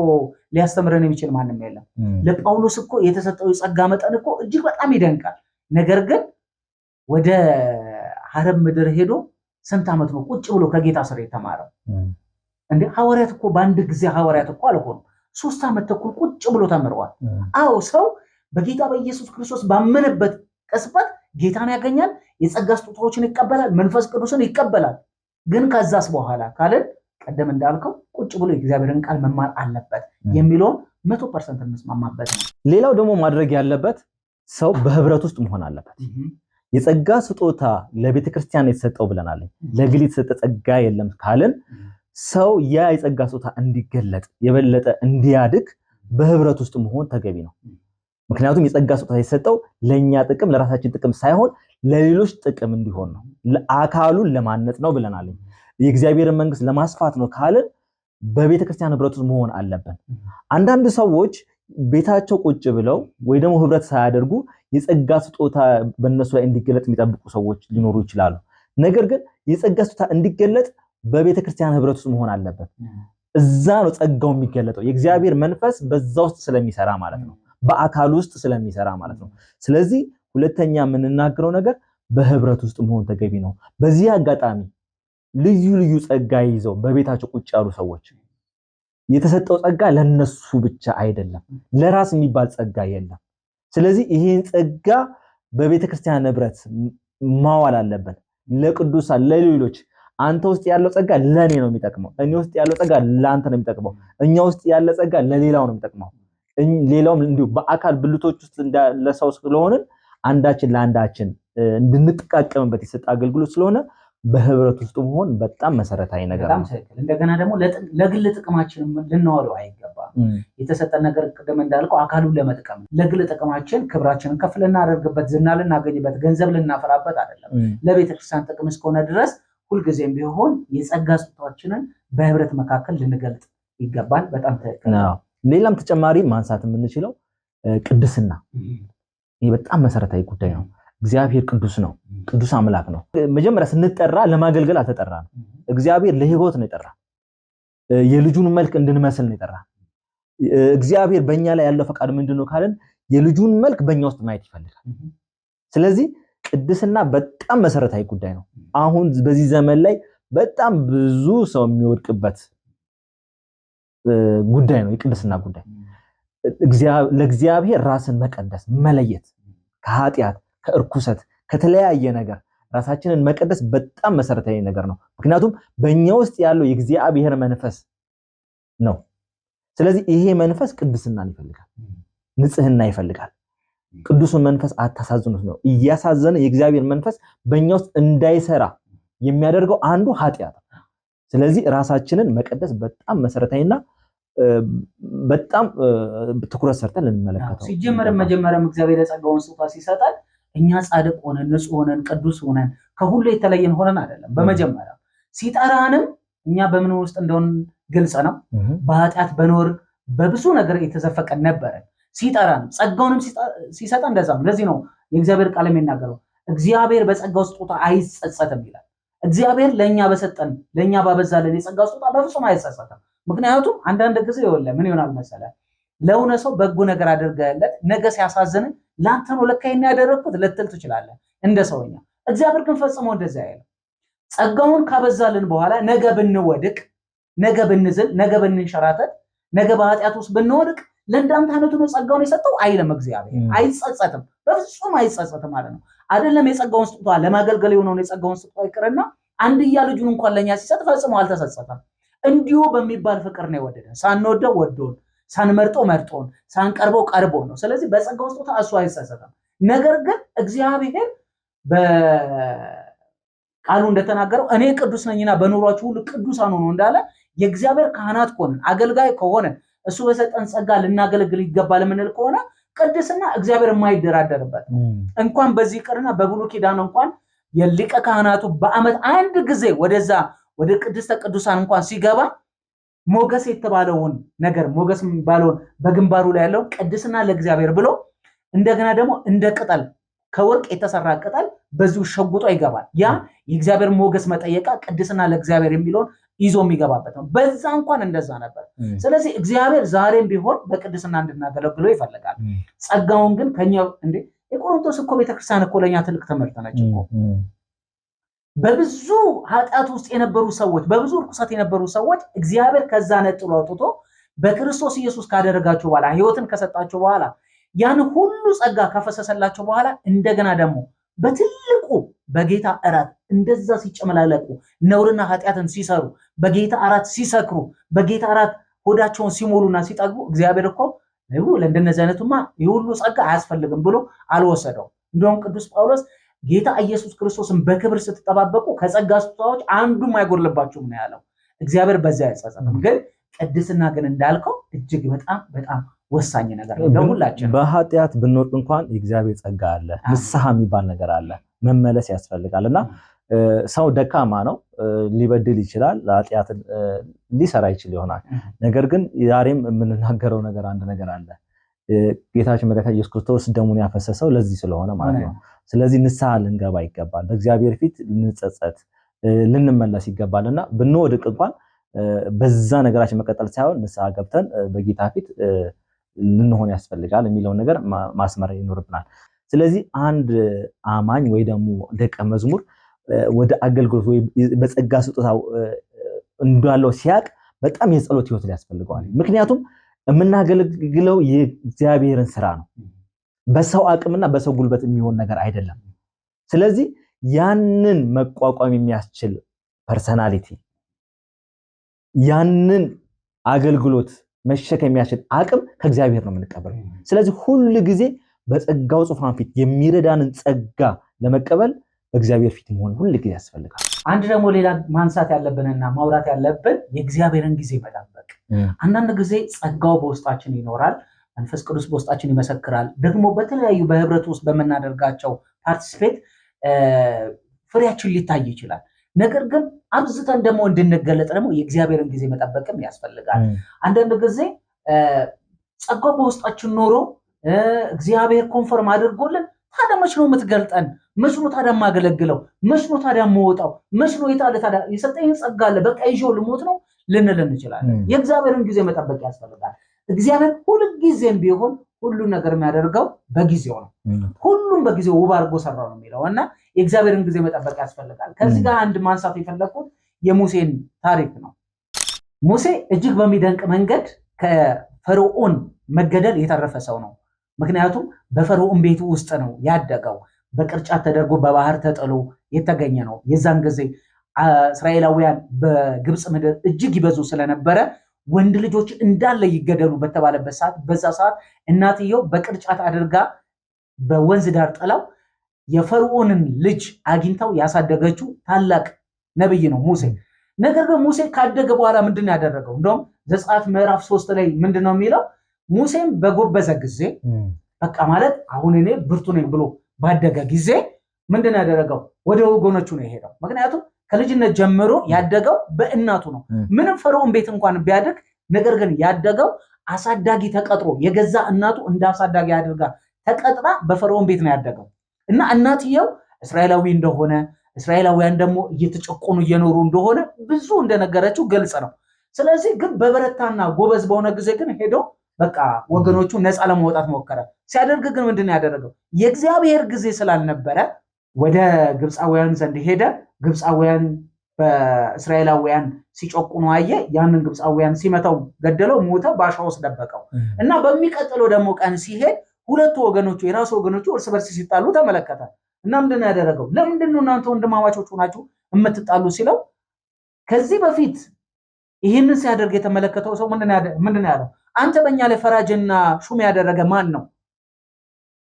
[SPEAKER 1] ሊያስተምረን የሚችል ማንም የለም። ለጳውሎስ እኮ የተሰጠው የጸጋ መጠን እኮ እጅግ በጣም ይደንቃል። ነገር ግን ወደ ሐረብ ምድር ሄዶ ስንት ዓመት ነው ቁጭ ብሎ ከጌታ ስር የተማረው? ሐዋርያት እኮ በአንድ ጊዜ ሐዋርያት እኮ አልሆኑም። 3 ዓመት ተኩል ቁጭ ብሎ ተምረዋል። አዎ ሰው በጌታ በኢየሱስ ክርስቶስ ባመነበት ቅጽበት ጌታን ያገኛል፣ የጸጋ ስጦታዎችን ይቀበላል፣ መንፈስ ቅዱስን ይቀበላል። ግን ከዛስ በኋላ ካልን ቀደም እንዳልከው ቁጭ ብሎ የእግዚአብሔርን ቃል መማር አለበት የሚለውን 100% እንስማማበት ነው።
[SPEAKER 2] ሌላው ደግሞ ማድረግ ያለበት ሰው በህብረት ውስጥ መሆን አለበት። የጸጋ ስጦታ ለቤተክርስቲያን የተሰጠው ብለናል። ለግል የተሰጠ ጸጋ የለም ካልን ሰው ያ የጸጋ ስጦታ እንዲገለጥ የበለጠ እንዲያድግ በህብረት ውስጥ መሆን ተገቢ ነው። ምክንያቱም የጸጋ ስጦታ የተሰጠው ለኛ ጥቅም ለራሳችን ጥቅም ሳይሆን ለሌሎች ጥቅም እንዲሆን ነው። ለአካሉን ለማነጽ ነው ብለናል። የእግዚአብሔርን መንግስት ለማስፋት ነው ካልን በቤተክርስቲያን ህብረት ውስጥ መሆን አለብን። አንዳንድ ሰዎች ቤታቸው ቁጭ ብለው ወይ ደግሞ ህብረት ሳያደርጉ የጸጋ ስጦታ በእነሱ ላይ እንዲገለጥ የሚጠብቁ ሰዎች ሊኖሩ ይችላሉ። ነገር ግን የጸጋ ስጦታ እንዲገለጥ በቤተክርስቲያን ህብረት ውስጥ መሆን አለበት። እዛ ነው ጸጋው የሚገለጠው። የእግዚአብሔር መንፈስ በዛ ውስጥ ስለሚሰራ ማለት ነው፣ በአካል ውስጥ ስለሚሰራ ማለት ነው። ስለዚህ ሁለተኛ የምንናገረው ነገር በህብረት ውስጥ መሆን ተገቢ ነው። በዚህ አጋጣሚ ልዩ ልዩ ጸጋ ይዘው በቤታቸው ቁጭ ያሉ ሰዎች የተሰጠው ጸጋ ለነሱ ብቻ አይደለም፣ ለራስ የሚባል ጸጋ የለም። ስለዚህ ይሄን ጸጋ በቤተክርስቲያን ህብረት ማዋል አለበት። ለቅዱሳን ለሌሎች አንተ ውስጥ ያለው ጸጋ ለኔ ነው የሚጠቅመው፣ እኔ ውስጥ ያለው ጸጋ ለአንተ ነው የሚጠቅመው፣ እኛ ውስጥ ያለ ጸጋ ለሌላው ነው የሚጠቅመው። ሌላውም እንዲሁ በአካል ብልቶች ውስጥ እንዳለ ሰው ስለሆነ አንዳችን ለአንዳችን እንድንጠቃቀምበት የሰጠ አገልግሎት ስለሆነ በህብረት ውስጥ መሆን በጣም መሰረታዊ ነገር ነው።
[SPEAKER 1] እንደገና ደግሞ ለግል ጥቅማችን ልናወለው አይገባም። የተሰጠን ነገር ቅድም እንዳልከው አካሉን ለመጥቀም ለግል ጥቅማችን ክብራችንን ከፍ ልናደርግበት፣ ዝና ልናገኝበት፣ ገንዘብ ልናፈራበት አይደለም። ለቤተክርስቲያን ጥቅም እስከሆነ ድረስ ሁልጊዜም ቢሆን የጸጋ ስጦታችንን በህብረት መካከል ልንገልጥ ይገባል። በጣም ትክክል ነው።
[SPEAKER 2] ሌላም ተጨማሪ ማንሳት የምንችለው ቅድስና፣ ይህ በጣም መሰረታዊ ጉዳይ ነው። እግዚአብሔር ቅዱስ ነው፣ ቅዱስ አምላክ ነው። መጀመሪያ ስንጠራ ለማገልገል አልተጠራንም። እግዚአብሔር ለህይወት ነው የጠራ፣ የልጁን መልክ እንድንመስል ነው የጠራ። እግዚአብሔር በእኛ ላይ ያለው ፈቃድ ምንድነው ካለን የልጁን መልክ በእኛ ውስጥ ማየት ይፈልጋል። ስለዚህ ቅድስና በጣም መሰረታዊ ጉዳይ ነው። አሁን በዚህ ዘመን ላይ በጣም ብዙ ሰው የሚወድቅበት ጉዳይ ነው የቅድስና ጉዳይ። ለእግዚአብሔር ራስን መቀደስ መለየት፣ ከኃጢአት ከእርኩሰት ከተለያየ ነገር ራሳችንን መቀደስ በጣም መሰረታዊ ነገር ነው። ምክንያቱም በእኛ ውስጥ ያለው የእግዚአብሔር መንፈስ ነው። ስለዚህ ይሄ መንፈስ ቅድስናን ይፈልጋል፣ ንጽህና ይፈልጋል። ቅዱሱን መንፈስ አታሳዝኑት ነው። እያሳዘነ የእግዚአብሔር መንፈስ በእኛ ውስጥ እንዳይሰራ የሚያደርገው አንዱ ኃጢአት። ስለዚህ ራሳችንን መቀደስ በጣም መሰረታዊና በጣም ትኩረት ሰርተን ልንመለከተው
[SPEAKER 1] ሲጀመር መጀመሪያም እግዚአብሔር የጸጋውን ስጦታ ሲሰጣል እኛ ጻድቅ ሆነን ንጹህ ሆነን ቅዱስ ሆነን ከሁሉ የተለየን ሆነን አይደለም። በመጀመሪያ ሲጠራንም እኛ በምን ውስጥ እንደሆን ግልጽ ነው። በኃጢአት በኖር በብዙ ነገር የተዘፈቀን ነበር። ሲጠራን ጸጋውንም ሲሰጣ እንደዛ ነው። ለዚህ ነው የእግዚአብሔር ቃል የሚናገረው እግዚአብሔር በጸጋው ስጦታ አይጸጸትም ይላል። እግዚአብሔር ለኛ በሰጠን ለኛ ባበዛለን የጸጋው ስጦታ በፍጹም አይጸጸትም። ምክንያቱም አንዳንድ ጊዜ ይወለ ምን ይሆናል መሰለህ ለሆነ ሰው በጎ ነገር አድርገህለት ነገ ሲያሳዝን ላንተ ነው ለካ ያደረኩት ልትል ትችላለህ እንደ ሰውኛ። እግዚአብሔር ግን ፈጽሞ እንደዛ አይልም። ጸጋውን ካበዛልን በኋላ ነገ ብንወድቅ፣ ነገ ብንዝል፣ ነገ ብንንሸራተት፣ ነገ በኃጢአት ውስጥ ብንወድቅ ለእንዳንተ አይነቱ ነው ጸጋውን የሰጠው አይልም። እግዚአብሔር አይጸጸትም፣ በፍጹም አይጸጸትም ማለት ነው። አይደለም የጸጋውን ስጦታ ለማገልገል የሆነውን የጸጋውን ስጦታ ይቅርና አንድያ ልጁን እንኳን ለኛ ሲሰጥ ፈጽሞ አልተጸጸተም። እንዲሁ በሚባል ፍቅር ነው የወደደን። ሳንወደው ወዶን፣ ሳንመርጠው መርጦን፣ ሳንቀርበው ቀርቦን ነው። ስለዚህ በጸጋው ስጦታ እሱ አይጸጸትም። ነገር ግን እግዚአብሔር በቃሉ እንደተናገረው እኔ ቅዱስ ነኝና በኑሯችሁ ሁሉ ቅዱሳን ሁኑ እንዳለ የእግዚአብሔር ካህናት ከሆንን አገልጋይ ከሆንን እሱ በሰጠን ጸጋ ልናገለግል ይገባል የምንል ከሆነ ቅድስና እግዚአብሔር የማይደራደርበት እንኳን በዚህ ቅርና በብሉይ ኪዳን እንኳን የሊቀ ካህናቱ በዓመት አንድ ጊዜ ወደዛ ወደ ቅድስተ ቅዱሳን እንኳን ሲገባ ሞገስ የተባለውን ነገር ሞገስ የሚባለውን በግንባሩ ላይ ያለው ቅድስና ለእግዚአብሔር ብሎ እንደገና ደግሞ እንደ ቅጠል ከወርቅ የተሰራ ቅጠል በዚሁ ሸጉጦ ይገባል። ያ የእግዚአብሔር ሞገስ መጠየቃ ቅድስና ለእግዚአብሔር የሚለውን ይዞ የሚገባበት ነው። በዛ እንኳን እንደዛ ነበር። ስለዚህ እግዚአብሔር ዛሬም ቢሆን በቅድስና እንድናገለግለው ይፈልጋል። ጸጋውን ግን ከኛ እንዴ የቆሮንቶስ እኮ ቤተክርስቲያን እኮ ለኛ ትልቅ ትምህርት ነች እኮ። በብዙ ኃጢአት ውስጥ የነበሩ ሰዎች፣ በብዙ ርኩሰት የነበሩ ሰዎች እግዚአብሔር ከዛ ነጥሎ አውጥቶ በክርስቶስ ኢየሱስ ካደረጋቸው በኋላ ሕይወትን ከሰጣቸው በኋላ ያን ሁሉ ጸጋ ካፈሰሰላቸው በኋላ እንደገና ደግሞ በትልቁ በጌታ እራት እንደዛ ሲጨመላለቁ ነውርና ኃጢአትን ሲሰሩ በጌታ እራት ሲሰክሩ በጌታ እራት ሆዳቸውን ሲሞሉና ሲጠግቡ እግዚአብሔር እኮ ለእንደነዚህ አይነቱማ የሁሉ ጸጋ አያስፈልግም ብሎ አልወሰደው። እንደውም ቅዱስ ጳውሎስ ጌታ ኢየሱስ ክርስቶስን በክብር ስትጠባበቁ ከጸጋ ስጦታዎች አንዱም አይጎድልባችሁም ነው ያለው። እግዚአብሔር በዛ አይጸጸትም። ግን ቅድስና ግን እንዳልከው እጅግ በጣም በጣም ወሳኝ ነገር ነው ለሁላችን።
[SPEAKER 2] በኃጢአት ብንወድቅ እንኳን የእግዚአብሔር ጸጋ አለ፣ ንስሐ የሚባል ነገር አለ፣ መመለስ ያስፈልጋልና ሰው ደካማ ነው፣ ሊበድል ይችላል፣ ኃጢአትን ሊሰራ ይችል ይሆናል። ነገር ግን ዛሬም የምንናገረው ነገር አንድ ነገር አለ። ጌታችን መድኃኒታችን ኢየሱስ ክርስቶስ ደሙን ያፈሰሰው ለዚህ ስለሆነ ማለት ነው። ስለዚህ ንስሐ ልንገባ ይገባል፣ በእግዚአብሔር ፊት ልንጸጸት ልንመለስ ይገባልና ብንወድቅ እንኳን በዛ ነገራችን መቀጠል ሳይሆን ንስሐ ገብተን በጌታ ፊት ልንሆን ያስፈልጋል የሚለውን ነገር ማስመር ይኖርብናል። ስለዚህ አንድ አማኝ ወይ ደግሞ ደቀ መዝሙር ወደ አገልግሎት ወይ በጸጋ ስጦታው እንዳለው ሲያቅ በጣም የጸሎት ህይወት ሊያስፈልገዋል። ምክንያቱም የምናገለግለው የእግዚአብሔርን ስራ ነው፣ በሰው አቅምና በሰው ጉልበት የሚሆን ነገር አይደለም። ስለዚህ ያንን መቋቋም የሚያስችል ፐርሰናሊቲ፣ ያንን አገልግሎት መሸከም የሚያስችል አቅም ከእግዚአብሔር ነው የምንቀበለው። ስለዚህ ሁሉ ጊዜ በጸጋው ዙፋን ፊት የሚረዳንን ጸጋ ለመቀበል በእግዚአብሔር ፊት መሆን ሁሉ ጊዜ ያስፈልጋል።
[SPEAKER 1] አንድ ደግሞ ሌላ ማንሳት ያለብንና ማውራት ያለብን የእግዚአብሔርን ጊዜ መጠበቅ። አንዳንድ ጊዜ ጸጋው በውስጣችን ይኖራል፣ መንፈስ ቅዱስ በውስጣችን ይመሰክራል። ደግሞ በተለያዩ በህብረት ውስጥ በምናደርጋቸው ፓርቲሲፔት ፍሬያችን ሊታይ ይችላል። ነገር ግን አብዝተን ደግሞ እንድንገለጥ ደግሞ የእግዚአብሔርን ጊዜ መጠበቅም ያስፈልጋል። አንዳንድ ጊዜ ጸጋው በውስጣችን ኖሮ እግዚአብሔር ኮንፈርም አድርጎልን ታዲያ መች ነው የምትገልጠን? መች ነው ታዲያ የማገለግለው? መች ነው ታዲያ የምወጣው? መች ነው የታለ ታዲያ የሰጠኝ ጸጋ አለ በቃ ይዤው ልሞት ነው ልንል እንችላለን። የእግዚአብሔርን ጊዜ መጠበቅ ያስፈልጋል። እግዚአብሔር ሁልጊዜም ቢሆን ሁሉን ነገር የሚያደርገው በጊዜው ነው። ሁሉም በጊዜው ውብ አድርጎ ሰራው ነው የሚለው እና የእግዚአብሔርን ጊዜ መጠበቅ ያስፈልጋል። ከዚህ ጋር አንድ ማንሳት የፈለኩት የሙሴን ታሪክ ነው። ሙሴ እጅግ በሚደንቅ መንገድ ከፈርዖን መገደል የተረፈ ሰው ነው። ምክንያቱም በፈርዖን ቤቱ ውስጥ ነው ያደገው። በቅርጫት ተደርጎ በባህር ተጥሎ የተገኘ ነው። የዛን ጊዜ እስራኤላውያን በግብፅ ምድር እጅግ ይበዙ ስለነበረ ወንድ ልጆች እንዳለ ይገደሉ በተባለበት ሰዓት በዛ ሰዓት እናትየው በቅርጫት አድርጋ በወንዝ ዳር ጥላው የፈርዖንን ልጅ አግኝታው ያሳደገችው ታላቅ ነብይ ነው ሙሴ። ነገር ግን ሙሴ ካደገ በኋላ ምንድነው ያደረገው? እንደውም ዘጸአት ምዕራፍ 3 ላይ ምንድነው የሚለው? ሙሴም በጎበዘ ጊዜ በቃ ማለት አሁን እኔ ብርቱ ነኝ ብሎ ባደገ ጊዜ ምንድነው ያደረገው? ወደ ወገኖቹ ነው የሄደው። ምክንያቱም ከልጅነት ጀምሮ ያደገው በእናቱ ነው። ምንም ፈርዖን ቤት እንኳን ቢያድግ ነገር ግን ያደገው አሳዳጊ ተቀጥሮ የገዛ እናቱ እንደ አሳዳጊ አድርጋ ተቀጥራ በፈርዖን ቤት ነው ያደገው እና እናትየው እስራኤላዊ እንደሆነ እስራኤላውያን ደግሞ እየተጨቆኑ እየኖሩ እንደሆነ ብዙ እንደነገረችው ግልጽ ነው። ስለዚህ ግን በበረታና ጎበዝ በሆነ ጊዜ ግን ሄዶ በቃ ወገኖቹ ነፃ ለማውጣት ሞከረ። ሲያደርግ ግን ምንድነው ያደረገው? የእግዚአብሔር ጊዜ ስላልነበረ ወደ ግብፃውያን ዘንድ ሄደ። ግብፃውያን በእስራኤላውያን ሲጨቁኑ አየ። ያንን ግብፃውያን ሲመታው ገደለው፣ ሞተ፣ በአሸዋ ውስጥ ደበቀው እና በሚቀጥለው ደግሞ ቀን ሲሄድ ሁለቱ ወገኖቹ የራሱ ወገኖቹ እርስ በርስ ሲጣሉ ተመለከተ እና ምንድነው ያደረገው? ለምንድነው እናንተ ወንድማማቾች ሆናችሁ የምትጣሉ ሲለው ከዚህ በፊት ይህንን ሲያደርግ የተመለከተው ሰው ምንድነው ያለው? አንተ በእኛ ላይ ፈራጅና ሹም ያደረገ ማን ነው?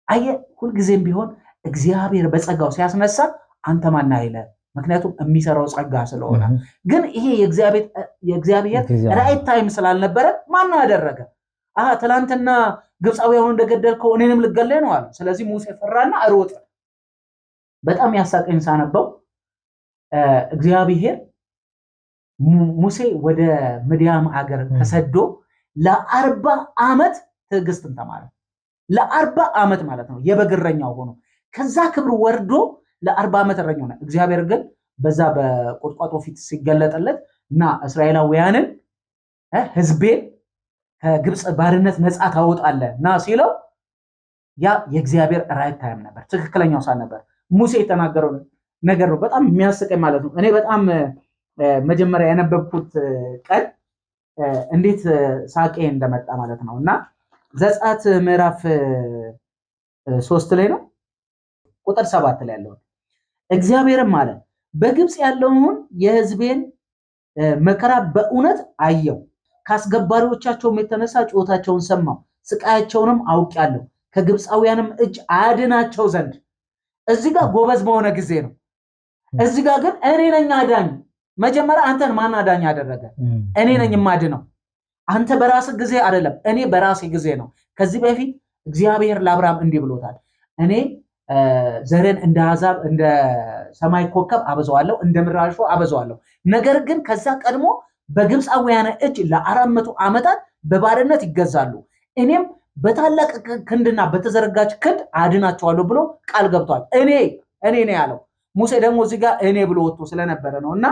[SPEAKER 1] አየ ሁልጊዜም ቢሆን እግዚአብሔር በጸጋው ሲያስነሳ አንተ ማን አይለ፣ ምክንያቱም የሚሰራው ጸጋ ስለሆነ። ግን ይሄ የእግዚአብሔር ራይት ታይም ስላልነበረ ማን ያደረገ? ትላንትና ግብፃውያኑን እንደገደልከው እኔንም ልገለኝ ነው አለ። ስለዚህ ሙሴ ፈራና ሮጠ። በጣም ያሳቀኝ ሳነበው እግዚአብሔር ሙሴ ወደ ምድያም አገር ተሰዶ ለ40 ዓመት ትዕግስትን ተማረ። ለ40 ዓመት ማለት ነው የበግረኛው ሆኖ ከዛ ክብር ወርዶ ለ40 ዓመት እረኛ ሆነ። እግዚአብሔር ግን በዛ በቁጥቋጦ ፊት ሲገለጥለት እና እስራኤላውያንን ህዝቤን ከግብፅ ባርነት ነፃ ታወጣለህ ና ሲለው ያ የእግዚአብሔር ራይት ታይም ነበር፣ ትክክለኛው ሰዓት ነበር። ሙሴ የተናገረው ነገር ነው በጣም የሚያስቀኝ ማለት ነው። እኔ በጣም መጀመሪያ ያነበብኩት ቀን እንዴት ሳቄ እንደመጣ ማለት ነው። እና ዘጸአት ምዕራፍ 3 ላይ ነው ቁጥር 7 ላይ ያለው እግዚአብሔርም አለ በግብፅ ያለውን የህዝቤን መከራ በእውነት አየው፣ ከአስገባሪዎቻቸውም የተነሳ ጩኸታቸውን ሰማው፣ ስቃያቸውንም አውቄአለሁ፣ ከግብፃውያንም እጅ አድናቸው ዘንድ። እዚህ ጋር ጎበዝ በሆነ ጊዜ ነው። እዚህ ጋር ግን እኔ ነኝ አዳኝ። መጀመሪያ አንተን ማን አዳኝ ያደረገ? እኔ ነኝ የማድነው። አንተ በራስህ ጊዜ አይደለም፣ እኔ በራሴ ጊዜ ነው። ከዚህ በፊት እግዚአብሔር ለአብርሃም እንዲህ ብሎታል፣ እኔ ዘርን እንደ አሕዛብ እንደ ሰማይ ኮከብ አበዛዋለሁ፣ እንደ ምድር አሸዋ አበዛዋለሁ። ነገር ግን ከዛ ቀድሞ በግብፃውያን እጅ ለ400 ዓመታት በባርነት ይገዛሉ፣ እኔም በታላቅ ክንድና በተዘረጋች ክንድ አድናቸዋለሁ ብሎ ቃል ገብቷል። እኔ ነው ያለው። ሙሴ ደግሞ እዚህ ጋር እኔ ብሎ ወጥቶ ስለነበረ ነው። እና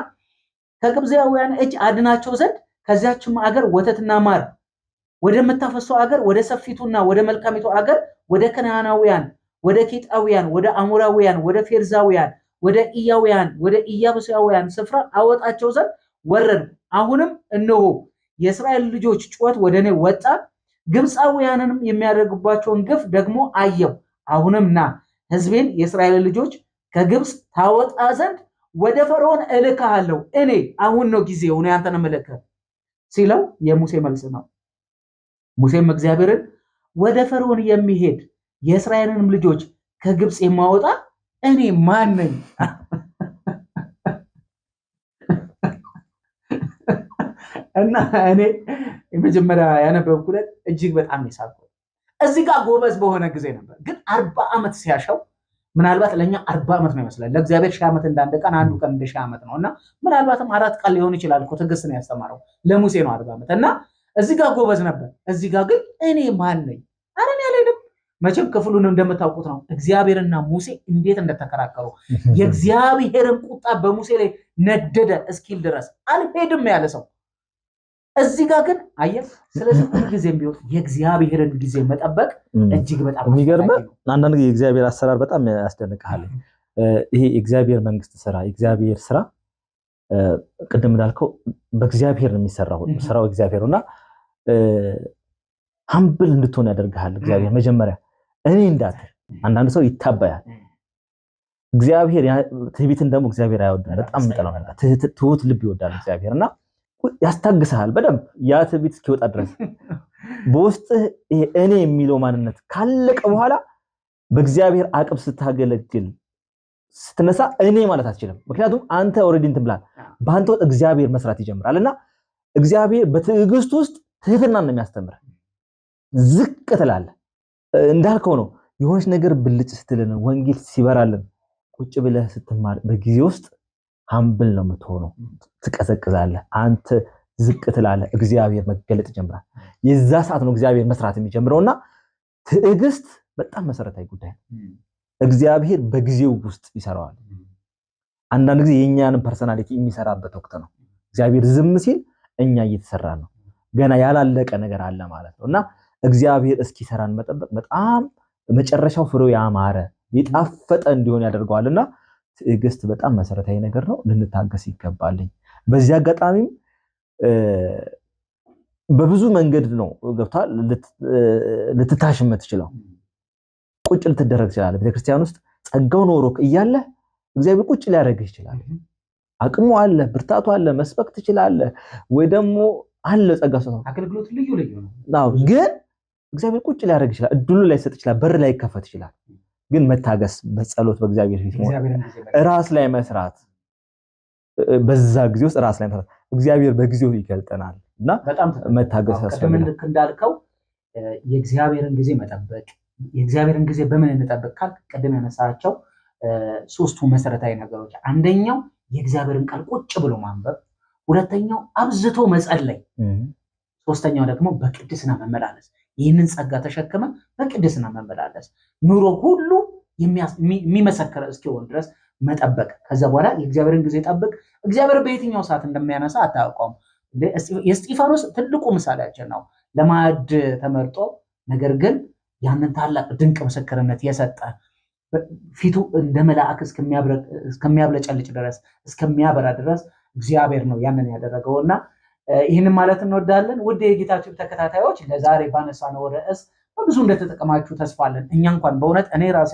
[SPEAKER 1] ከግብፃውያን እጅ አድናቸው ዘንድ ከዚያችም አገር ወተትና ማር ወደምታፈሰው አገር ወደ ሰፊቱና ወደ መልካሚቱ አገር ወደ ከነዓናውያን፣ ወደ ኬጣውያን፣ ወደ አሞራውያን፣ ወደ ፌርዛውያን፣ ወደ ኢያውያን፣ ወደ ኢያቡሳውያን ስፍራ አወጣቸው ዘንድ ወረዱ። አሁንም እነሆ የእስራኤል ልጆች ጩኸት ወደ እኔ ወጣ፣ ግብፃውያንንም የሚያደርጉባቸውን ግፍ ደግሞ አየው። አሁንም ና ሕዝቤን የእስራኤል ልጆች ከግብፅ ታወጣ ዘንድ ወደ ፈርዖን እልክሃለሁ። እኔ አሁን ነው ጊዜው፣ እኔ አንተን እልክህ ሲለው የሙሴ መልስ ነው። ሙሴም እግዚአብሔርን ወደ ፈርዖን የሚሄድ የእስራኤልንም ልጆች ከግብፅ የማወጣ እኔ ማን ነኝ? እና እኔ የመጀመሪያ ያነበብኩለት እጅግ በጣም ይሳቀው። እዚህ ጋር ጎበዝ በሆነ ጊዜ ነበር፣ ግን 40 ዓመት ሲያሻው ምናልባት ለኛ 40 ዓመት ነው ይመስላል። ለእግዚአብሔር 1000 ዓመት እንዳንድ ቀን፣ አንዱ ቀን እንደ 1000 ዓመት ነው። እና ምናልባትም 4 ቀን ሊሆን ይችላል እኮ ትዕግስት ነው ያስተማረው። ለሙሴ ነው 40 ዓመት። እና እዚህ ጋር ጎበዝ ነበር። እዚህ ጋር ግን እኔ ማን ነኝ? አረን ያለንም መቼም ክፍሉን እንደምታውቁት ነው እግዚአብሔርና ሙሴ እንዴት እንደተከራከሩ። የእግዚአብሔርን ቁጣ በሙሴ ላይ ነደደ እስኪል ድረስ አልሄድም ያለ ሰው እዚህ ጋር ግን አየህ። ስለዚህ ሁልጊዜም ቢሆን የእግዚአብሔርን ጊዜ መጠበቅ እጅግ በጣም
[SPEAKER 2] የሚገርም። አንዳንድ ጊዜ የእግዚአብሔር አሰራር በጣም ያስደንቅሃል። ይሄ የእግዚአብሔር መንግስት ስራ፣ የእግዚአብሔር ስራ ቅድም እንዳልከው በእግዚአብሔር ነው የሚሰራው። ስራው እግዚአብሔር ነውና ሀምብል እንድትሆን ያደርግሃል እግዚአብሔር። መጀመሪያ እኔ እንዳትል። አንዳንድ ሰው ይታበያል። እግዚአብሔር ትዕቢትን ደግሞ እግዚአብሔር አይወድም። በጣም እንጠላው ነገር ትሁት ልብ ይወዳል እግዚአብሔርና ያስታግስሃል በደንብ ያ ትዕቢት እስኪወጣ ድረስ። በውስጥህ እኔ የሚለው ማንነት ካለቀ በኋላ በእግዚአብሔር አቅም ስታገለግል ስትነሳ እኔ ማለት አትችልም። ምክንያቱም አንተ ኦሬዲ እንትን ብላል። በአንተ ወጥ እግዚአብሔር መስራት ይጀምራልና እግዚአብሔር በትዕግስት ውስጥ ትህትናን ነው የሚያስተምር። ዝቅ ትላለህ እንዳልከው ነው። የሆነች ነገር ብልጭ ስትልን ወንጌል ሲበራልን ቁጭ ብለህ ስትማር በጊዜ ውስጥ ሃምብል ነው የምትሆነው። ትቀዘቅዛለህ፣ አንተ ዝቅ ትላለህ፣ እግዚአብሔር መገለጥ ይጀምራል። የዛ ሰዓት ነው እግዚአብሔር መስራት የሚጀምረውና ትዕግስት በጣም መሰረታዊ ጉዳይ ነው። እግዚአብሔር በጊዜው ውስጥ ይሰራዋል። አንዳንድ ጊዜ የኛንም ፐርሰናሊቲ የሚሰራበት ወቅት ነው። እግዚአብሔር ዝም ሲል እኛ እየተሰራ ነው። ገና ያላለቀ ነገር አለ ማለት ነውና እግዚአብሔር እስኪሰራን መጠበቅ በጣም መጨረሻው ፍሬው ያማረ የጣፈጠ እንዲሆን ያደርገዋልና ትዕግስት በጣም መሰረታዊ ነገር ነው። ልንታገስ ይገባል። በዚህ አጋጣሚም በብዙ መንገድ ነው ገብቷል ልትታሽ የምትችለው። ቁጭ ልትደረግ ይችላል። ቤተክርስቲያን ውስጥ ጸጋው ኖሮክ እያለ እግዚአብሔር ቁጭ ሊያደርግህ ይችላል። አቅሙ አለ፣ ብርታቱ አለ፣ መስበክ ትችላለህ ወይ ደግሞ አለ ጸጋ ሰው
[SPEAKER 1] አገልግሎት ልዩ ነው።
[SPEAKER 2] አዎ፣ ግን እግዚአብሔር ቁጭ ሊያደርግ ይችላል። እድሉ ላይ ሰጥ ይችላል። በር ላይ ይከፈት ይችላል። ግን መታገስ፣ በጸሎት በእግዚአብሔር ፊት ራስ ላይ መስራት፣ በዛ ጊዜ ውስጥ ራስ ላይ መስራት እግዚአብሔር በጊዜው ይገልጠናል እና
[SPEAKER 1] በጣም
[SPEAKER 2] መታገስ ያስፈልጋል።
[SPEAKER 1] ልክ እንዳልከው የእግዚአብሔርን ጊዜ መጠበቅ። የእግዚአብሔርን ጊዜ በምን እንጠብቅ ካል ቀደም ያነሳቸው ሶስቱ መሰረታዊ ነገሮች፣ አንደኛው የእግዚአብሔርን ቃል ቁጭ ብሎ ማንበብ፣ ሁለተኛው አብዝቶ መጸለይ፣ ሶስተኛው ደግሞ በቅድስና መመላለስ። ይህንን ጸጋ ተሸክመ በቅድስና መመላለስ ኑሮ ሁሉ የሚመሰከረ እስኪሆን ድረስ መጠበቅ። ከዛ በኋላ የእግዚአብሔርን ጊዜ ጠብቅ። እግዚአብሔር በየትኛው ሰዓት እንደሚያነሳ አታውቀውም። የእስጢፋኖስ ትልቁ ምሳሌያችን ነው። ለማዕድ ተመርጦ ነገር ግን ያንን ታላቅ ድንቅ ምስክርነት የሰጠ ፊቱ እንደ መልአክ እስከሚያብለጨልጭ ድረስ እስከሚያበራ ድረስ እግዚአብሔር ነው ያንን ያደረገውና ይህንን ማለት እንወዳለን። ውድ የጌታችን ተከታታዮች ለዛሬ ባነሳነው ርዕስ በብዙ እንደተጠቀማችሁ ተስፋ አለን። እኛ እንኳን በእውነት እኔ ራሴ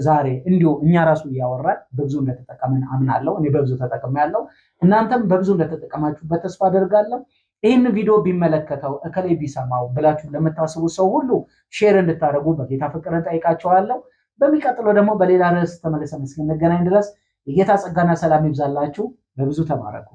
[SPEAKER 1] ዛሬ እንዲሁ እኛ ራሱ እያወራን በብዙ እንደተጠቀምን አምናለሁ። እኔ በብዙ ተጠቅሜያለሁ። እናንተም በብዙ እንደተጠቀማችሁበት ተስፋ አደርጋለሁ። ይህን ቪዲዮ ቢመለከተው እከሌ ቢሰማው ብላችሁ ለምታስቡ ሰው ሁሉ ሼር እንድታደርጉ በጌታ ፍቅር እንጠይቃችኋለሁ። በሚቀጥለው ደግሞ በሌላ ርዕስ ተመልሰን እስክንገናኝ ድረስ የጌታ ጸጋና ሰላም ይብዛላችሁ። በብዙ ተባረኩ።